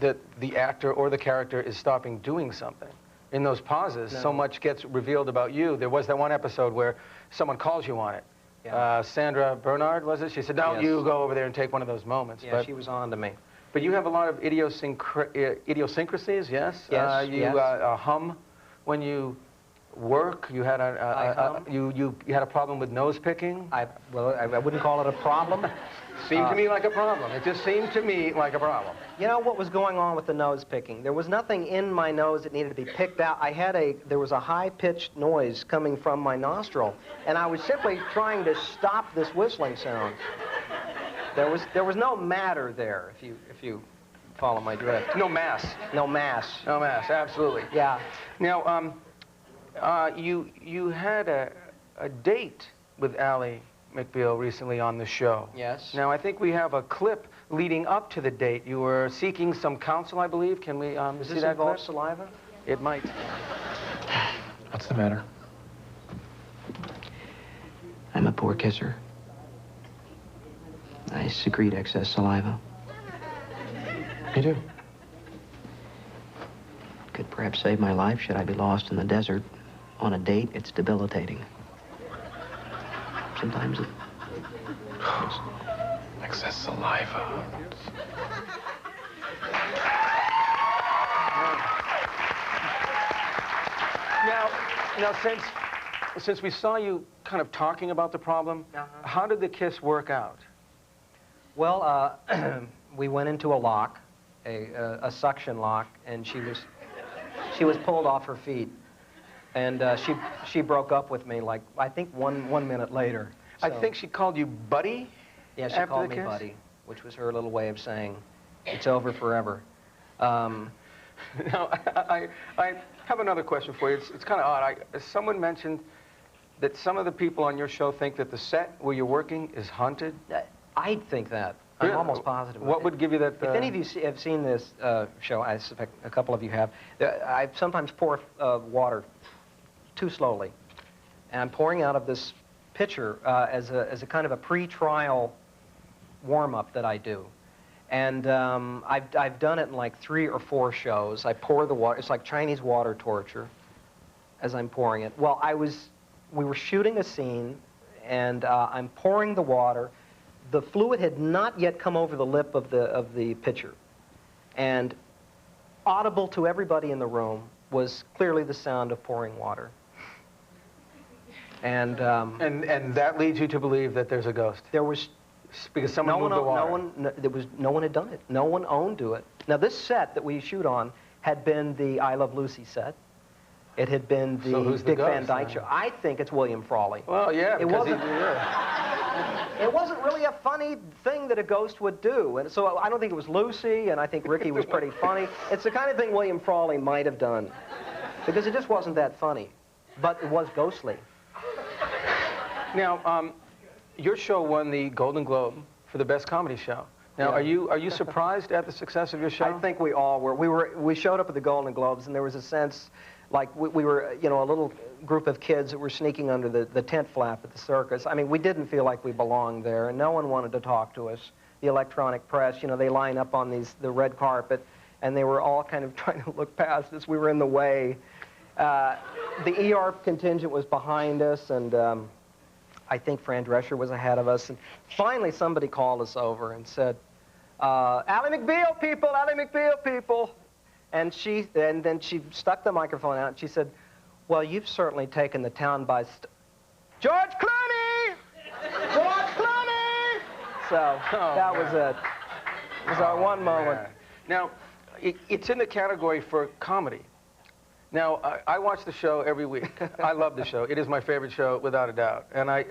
that the actor or the character is stopping doing something. In those pauses, so much gets revealed about you. There was that one episode where someone calls you on it. Yeah. Sandra Bernard, was it? She said, no, you go over there and take one of those moments. Yeah, she was on to me. But you have a lot of idiosyncrasies, yes? Yes, you hum when you work. You had you had a problem with nose picking. Well, I wouldn't call it a problem. Seemed to me like a problem. It just seemed to me like a problem. You know what was going on with the nose picking? There was nothing in my nose that needed to be picked out. There was a high-pitched noise coming from my nostril, and I was simply trying to stop this whistling sound. There was no matter there, if you follow my drift. No mass. No mass. No mass, absolutely. Yeah. Now, you had a date with Ally McBeal recently on the show. Yes. Now, I think we have a clip leading up to the date. You were seeking some counsel, I believe. Can we Does see this that involve clip? saliva? It might. What's the matter? I'm a poor kisser. I secrete excess saliva. You do? Could perhaps save my life should I be lost in the desert. On a date, it's debilitating. Sometimes it... Excess saliva. Now, since we saw you kind of talking about the problem, how did the kiss work out? Well, we went into a lock, a suction lock, and she was pulled off her feet, and she broke up with me like I think one minute later. So, I think she called you buddy. Yeah, she after called the me kiss? buddy, which was her little way of saying it's over forever. Now, I have another question for you. It's kind of odd. Someone mentioned that some of the people on your show think that the set where you're working is haunted. I think that. I'm almost positive. What would give you that? If any of you have seen this show, I suspect a couple of you have, I sometimes pour water too slowly. And I'm pouring out of this pitcher as a kind of a pre-trial warm-up that I do. And I've done it in like 3 or 4 shows. I pour the water. It's like Chinese water torture as I'm pouring it. Well, we were shooting a scene, and I'm pouring the water. The fluid had not yet come over the lip of the pitcher. And audible to everybody in the room was clearly the sound of pouring water. And that leads you to believe that there's a ghost? There was... Because someone moved the water. No one had done it. No one owned to it. Now, this set that we shoot on had been the I Love Lucy set. It had been the Dick Van Dyke show. I think it's William Frawley. Well, yeah, because it wasn't really a funny thing that a ghost would do. And so I don't think it was Lucy, and I think Ricky was pretty funny. It's the kind of thing William Frawley might have done. Because it just wasn't that funny. But it was ghostly. Now, your show won the Golden Globe for the best comedy show. Now, are you surprised at the success of your show? I think we all were. We showed up at the Golden Globes, and there was a sense like we were, you know, a little group of kids that were sneaking under the tent flap at the circus. I mean, we didn't feel like we belonged there, and no one wanted to talk to us. The electronic press, you know, they line up on the red carpet, and they were all kind of trying to look past us. We were in the way. The ER contingent was behind us, and I think Fran Drescher was ahead of us. And finally, somebody called us over and said, Ally McBeal people, Ally McBeal people. And then she stuck the microphone out and she said, well, you've certainly taken the town by George Clooney! George Clooney! So that was it. It was our one moment. Now, it's in the category for comedy. Now, I watch the show every week. I love the show. It is my favorite show, without a doubt. And I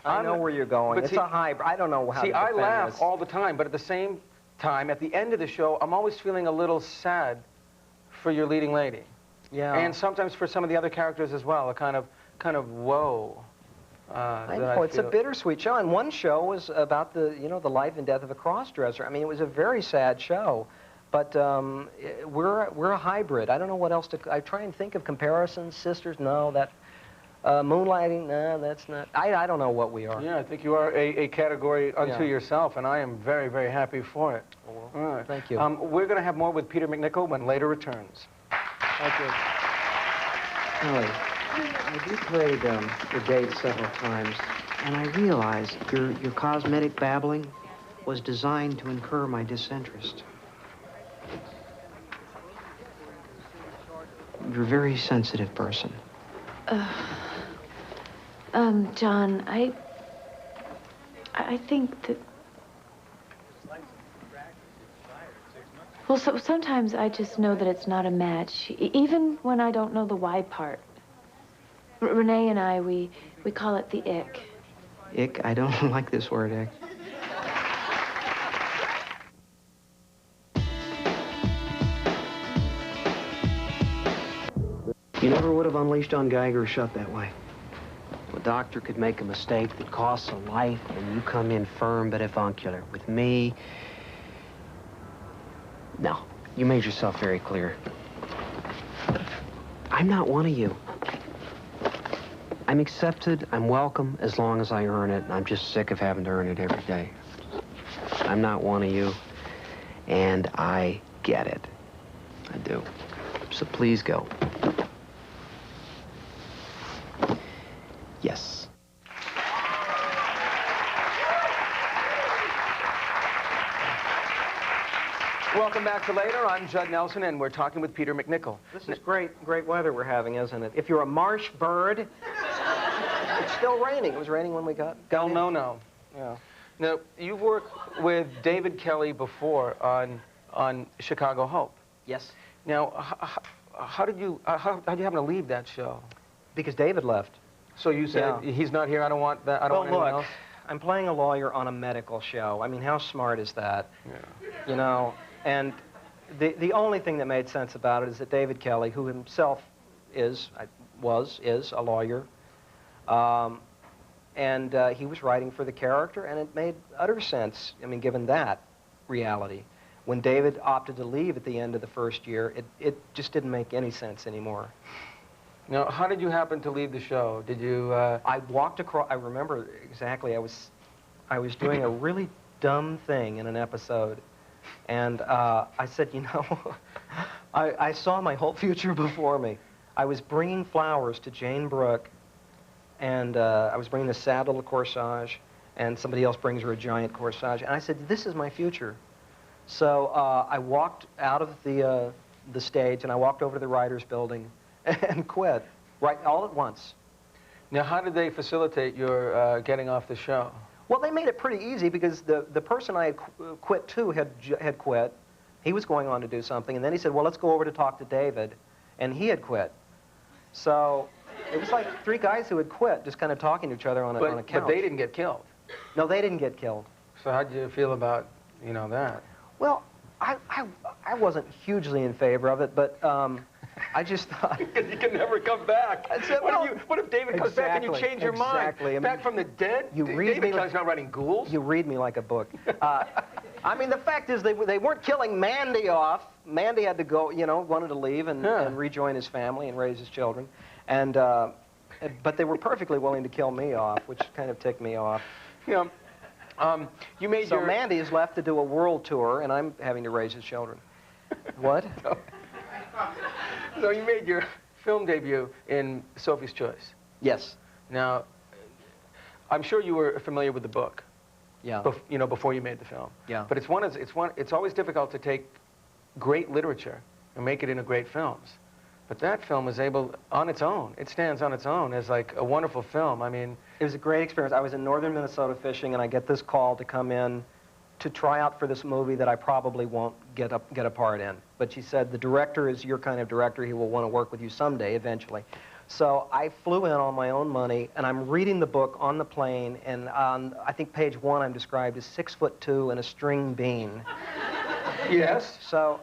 know where you're going. It's a hybrid. I don't know how to defend I laugh this. all the time, but at the same time, at the end of the show, I'm always feeling a little sad for your leading lady. Yeah. And sometimes for some of the other characters as well, a kind of whoa. I know, it's a bittersweet show. And one show was about the life and death of a cross-dresser. I mean, it was a very sad show. But we're a hybrid. I don't know what else to... I try and think of comparisons. Sisters, no, that... Moonlighting, no, that's not. I don't know what we are. Yeah, I think you are a category unto yourself, and I am very, very happy for it. Well, all right. Thank you. We're going to have more with Peter Macnicol when later returns. Thank you. Ellie, you played the date several times, and I realized your cosmetic babbling was designed to incur my disinterest. You're a very sensitive person. John, I think that... Well, sometimes I just know that it's not a match, even when I don't know the why part. Renee and I, we call it the ick. Ick? I don't like this word, ick. You never would have unleashed on Geiger shut that way. A doctor could make a mistake that costs a life, and you come in firm but avuncular. With me, no. You made yourself very clear. I'm not one of you. I'm accepted, I'm welcome, as long as I earn it, and I'm just sick of having to earn it every day. I'm not one of you, and I get it. I do. So please go. Yes. Welcome back to Later. I'm Judd Nelson, and we're talking with Peter Macnicol. This is great weather we're having, isn't it? If you're a marsh bird, it's still raining. It was raining when we got in. No. Yeah. Now, you've worked with David Kelly before on Chicago Hope. Yes. Now, how did you happen to leave that show? Because David left. So you said, he's not here, I don't want that, I don't want anyone else? I'm playing a lawyer on a medical show. I mean, how smart is that? Yeah. You know, and the only thing that made sense about it is that David Kelly, who himself is a lawyer, and he was writing for the character, and it made utter sense, I mean, given that reality. When David opted to leave at the end of the first year, it just didn't make any sense anymore. Now, how did you happen to leave the show? Did you... I walked across... I remember exactly. I was doing a really dumb thing in an episode, and I said, you know, I saw my whole future before me. I was bringing flowers to Jane Brooke, and I was bringing this sad little corsage, and somebody else brings her a giant corsage, and I said, this is my future. So I walked out of the stage, and I walked over to the writers' building, and quit, right, all at once. Now, how did they facilitate your getting off the show? Well, they made it pretty easy because the person I had quit to had quit. He was going on to do something, and then he said, well, let's go over to talk to David, and he had quit. So it was like three guys who had quit, just kind of talking to each other on a couch. But they didn't get killed. No, they didn't get killed. So how did you feel about, you know, that? Well, I wasn't hugely in favor of it, but I just thought... You can never come back. What if David comes back and you change your mind? Exactly. Back from the dead? David Kelly's not writing ghouls? You read me like a book. I mean, the fact is they weren't killing Mandy off. Mandy had to go, you know, wanted to leave and rejoin his family and raise his children. And, but they were perfectly willing to kill me off, which kind of ticked me off. Yeah. So Mandy is left to do a world tour, and I'm having to raise his children. What? So you made your film debut in Sophie's Choice. Yes. Now, I'm sure you were familiar with the book. Yeah. You know, before you made the film. Yeah. But it's always difficult to take great literature and make it into great films. But that film is able, on its own, it stands on its own as like a wonderful film. I mean... It was a great experience. I was in northern Minnesota fishing, and I get this call to come in to try out for this movie that I probably won't get a part in. But she said, the director is your kind of director. He will want to work with you someday, eventually. So I flew in on my own money, and I'm reading the book on the plane, and on, I think, page 1, I'm described as 6'2" and a string bean. Yes. So,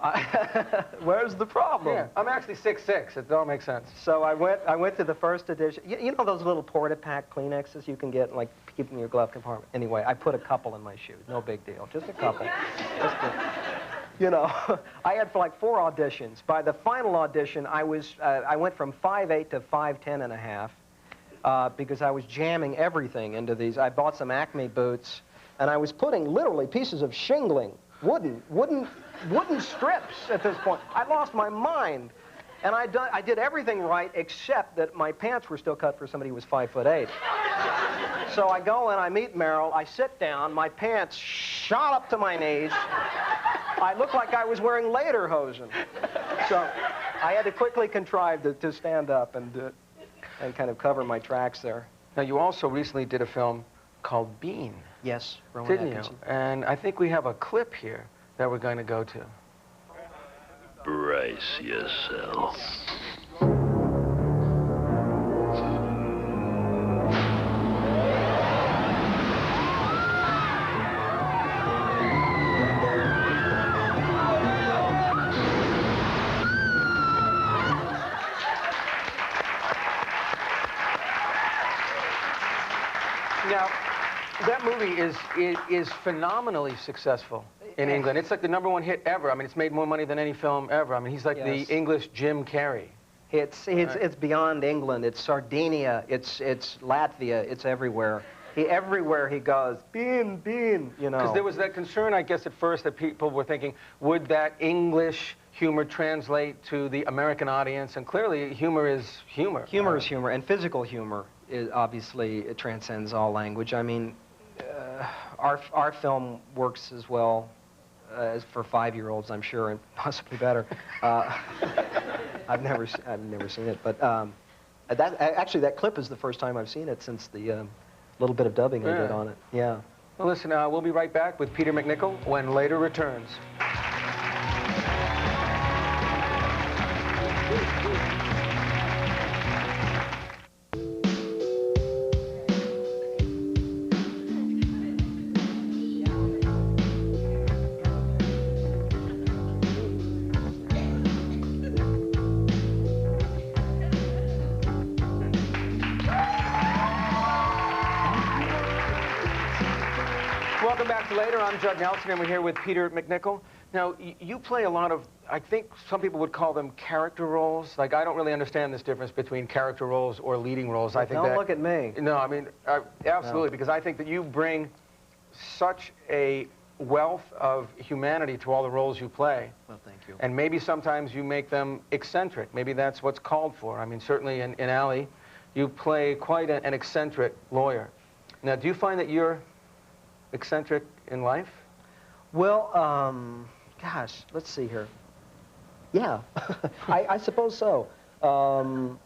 where's the problem? Yeah, I'm actually 6'6". It all makes sense. So I went to the first edition. You know those little Porta-Pack Kleenexes you can get, like, keep in your glove compartment? Anyway, I put a couple in my shoe. No big deal. Just a couple. You know, I had like 4 auditions. By the final audition, I went from 5'8" to 5'10 and a half. because I was jamming everything into these. I bought some Acme boots, and I was putting literally pieces of shingling, wooden strips at this point. I lost my mind. And I did everything right except that my pants were still cut for somebody who was 5'8". So I go and I meet Merrill, I sit down, my pants shot up to my knees. I looked like I was wearing lederhosen. So I had to quickly contrive to stand up and kind of cover my tracks there. Now, you also recently did a film called Bean. Yes, Rowan didn't Atkinson. you? And I think we have a clip here that we're going to go to. Brace yourself. Now, that movie is phenomenally successful in England. It's like the #1 hit ever. I mean, it's made more money than any film ever. I mean, he's like the English Jim Carrey. It's beyond England. It's Sardinia. It's Latvia. It's everywhere. Everywhere he goes, Bean, you know. Because there was that concern, I guess, at first that people were thinking, would that English humor translate to the American audience? And clearly, humor is humor. Humor is humor, and physical humor obviously it transcends all language. I mean, our film works as well as for 5-year-olds, I'm sure, and possibly better. I've never seen it, but actually that clip is the first time I've seen it since the little bit of dubbing I did on it. Yeah. Well, listen, we'll be right back with Peter Macnicol when Later returns. Welcome back to Later. I'm Judd Nelson, and we're here with Peter Macnicol. Now, you play a lot of, I think some people would call them character roles. Like, I don't really understand this difference between character roles or leading roles. I think Don't look at me. No, I mean, absolutely, because I think that you bring such a wealth of humanity to all the roles you play. Well, thank you. And maybe sometimes you make them eccentric. Maybe that's what's called for. I mean, certainly in Allie, you play quite an eccentric lawyer. Now, do you find that you're eccentric in life? Well, gosh, let's see here. Yeah, I suppose so. I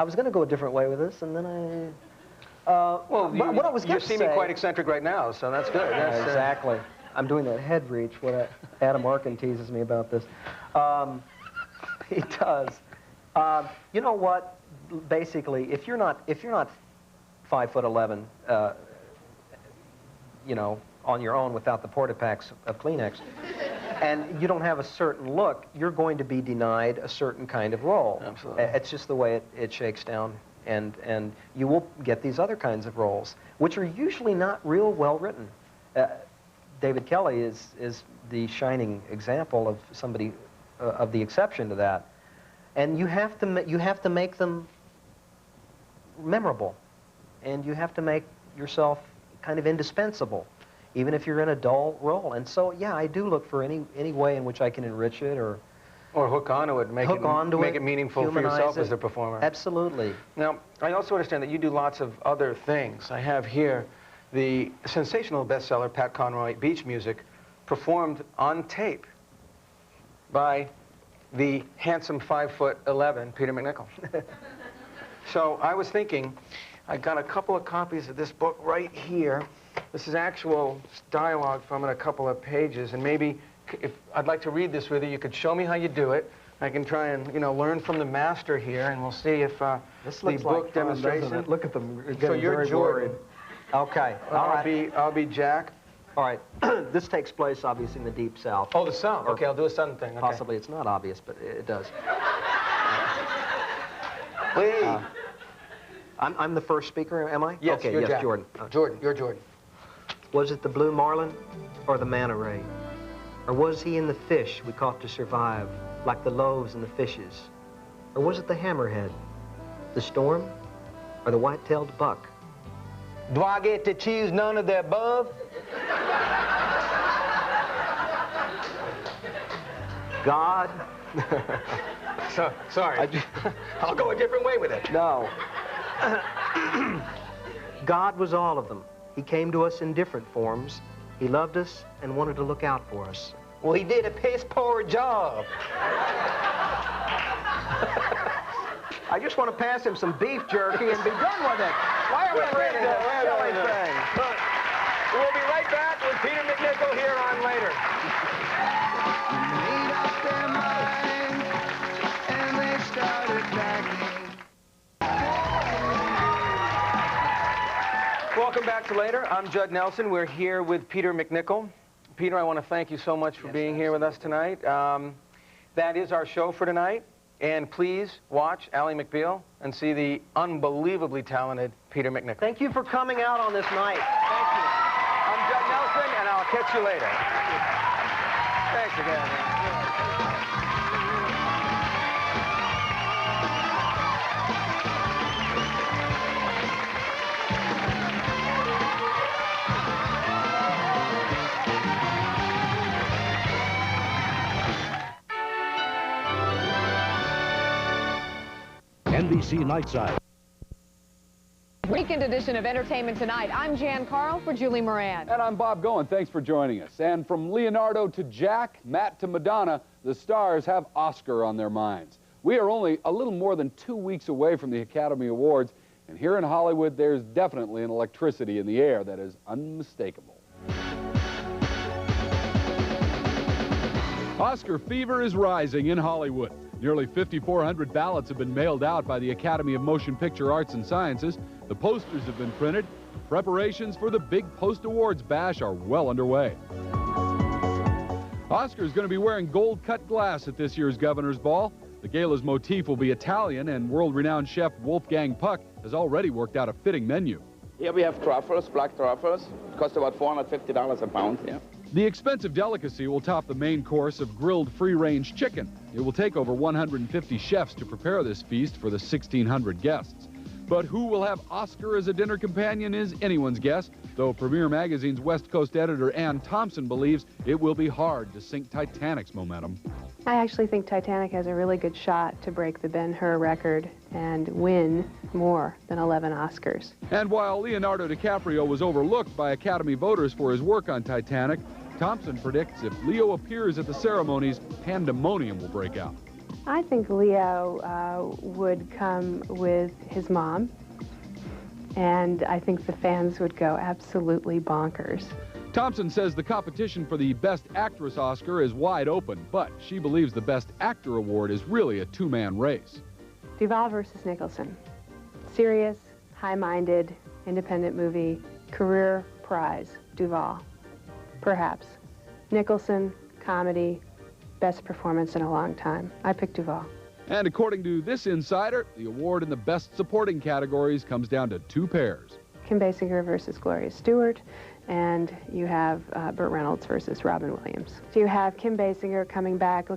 was going to go a different way with this, and then well, what I was you seem quite eccentric right now, so that's good. That's, exactly. I'm doing that head reach. What Adam Arkin teases me about this. He does. You know what? Basically, if you're not 5'11", you know, on your own without the porta-packs of Kleenex, and you don't have a certain look, you're going to be denied a certain kind of role. Absolutely. It's just the way it shakes down, and you will get these other kinds of roles, which are usually not real well written. David Kelly is the shining example of somebody of the exception to that, and you have to make them memorable, and you have to make yourself kind of indispensable, even if you're in a dull role. And so, yeah, I do look for any way in which I can enrich it or hook onto it, make it meaningful for yourself as a performer. Absolutely. Now, I also understand that you do lots of other things. I have here the sensational bestseller, Pat Conroy, Beach Music, performed on tape by the handsome 5'11", Peter Macnicol. So I was thinking, I got a couple of copies of this book right here. This is actual dialogue from it, a couple of pages, and maybe if I'd like to read this with you, you could show me how you do it. I can try and, you know, learn from the master here, and we'll see if this the book like demonstration. Look at them. So you're Jordan. Okay. I'll be Jack. All right. This takes place obviously in the Deep South. Oh, the South. Okay, I'll do a Southern thing. Okay. Possibly it's not obvious, but it does. Please. I'm the first speaker, am I? Yes, okay, you're yes, Jack. Jordan. Jordan, you're Jordan. Was it the blue marlin or the manta ray? Or was he in the fish we caught to survive, like the loaves and the fishes? Or was it the hammerhead? The storm or the white-tailed buck? Do I get to choose none of the above? God. Sorry. I'll go a different way with it. No. God was all of them. He came to us in different forms. He loved us and wanted to look out for us. Well, he did a piss-poor job. I just want to pass him some beef jerky and be done with it. Why are we reading this silly thing? We'll be right back with Peter Macnicol here on Later. Welcome back to Later. I'm Judd Nelson. We're here with Peter Macnicol. Peter, I want to thank you so much for being here with us tonight. That is our show for tonight. And please watch Ally McBeal and see the unbelievably talented Peter Macnicol. Thank you for coming out on this night. Thank you. I'm Judd Nelson, and I'll catch you later. Thanks again. NBC Nightside. Weekend edition of Entertainment Tonight. I'm Jan Carl for Julie Moran. And I'm Bob Goen. Thanks for joining us. And from Leonardo to Jack, Matt to Madonna, the stars have Oscar on their minds. We are only a little more than 2 weeks away from the Academy Awards, and here in Hollywood, there's definitely an electricity in the air that is unmistakable. Oscar fever is rising in Hollywood. Nearly 5,400 ballots have been mailed out by the Academy of Motion Picture Arts and Sciences. The posters have been printed. Preparations for the big post-awards bash are well underway. Oscar is going to be wearing gold-cut glass at this year's Governor's Ball. The gala's motif will be Italian, and world-renowned chef Wolfgang Puck has already worked out a fitting menu. Here we have truffles, black truffles. It costs about $450 a pound here. The expensive delicacy will top the main course of grilled free-range chicken. It will take over 150 chefs to prepare this feast for the 1,600 guests. But who will have Oscar as a dinner companion is anyone's guess, though Premiere Magazine's West Coast editor Ann Thompson believes it will be hard to sink Titanic's momentum. I actually think Titanic has a really good shot to break the Ben-Hur record and win more than 11 Oscars. And while Leonardo DiCaprio was overlooked by Academy voters for his work on Titanic, Thompson predicts if Leo appears at the ceremonies, pandemonium will break out. I think Leo would come with his mom, and I think the fans would go absolutely bonkers. Thompson says the competition for the Best Actress Oscar is wide open, but she believes the Best Actor award is really a two-man race. Duvall versus Nicholson. Serious, high-minded, independent movie, career prize, Duvall. Perhaps. Nicholson, comedy, best performance in a long time. I picked Duvall. And according to this insider, the award in the Best Supporting categories comes down to two pairs. Kim Basinger versus Gloria Stewart, and you have Burt Reynolds versus Robin Williams. So you have Kim Basinger coming back looking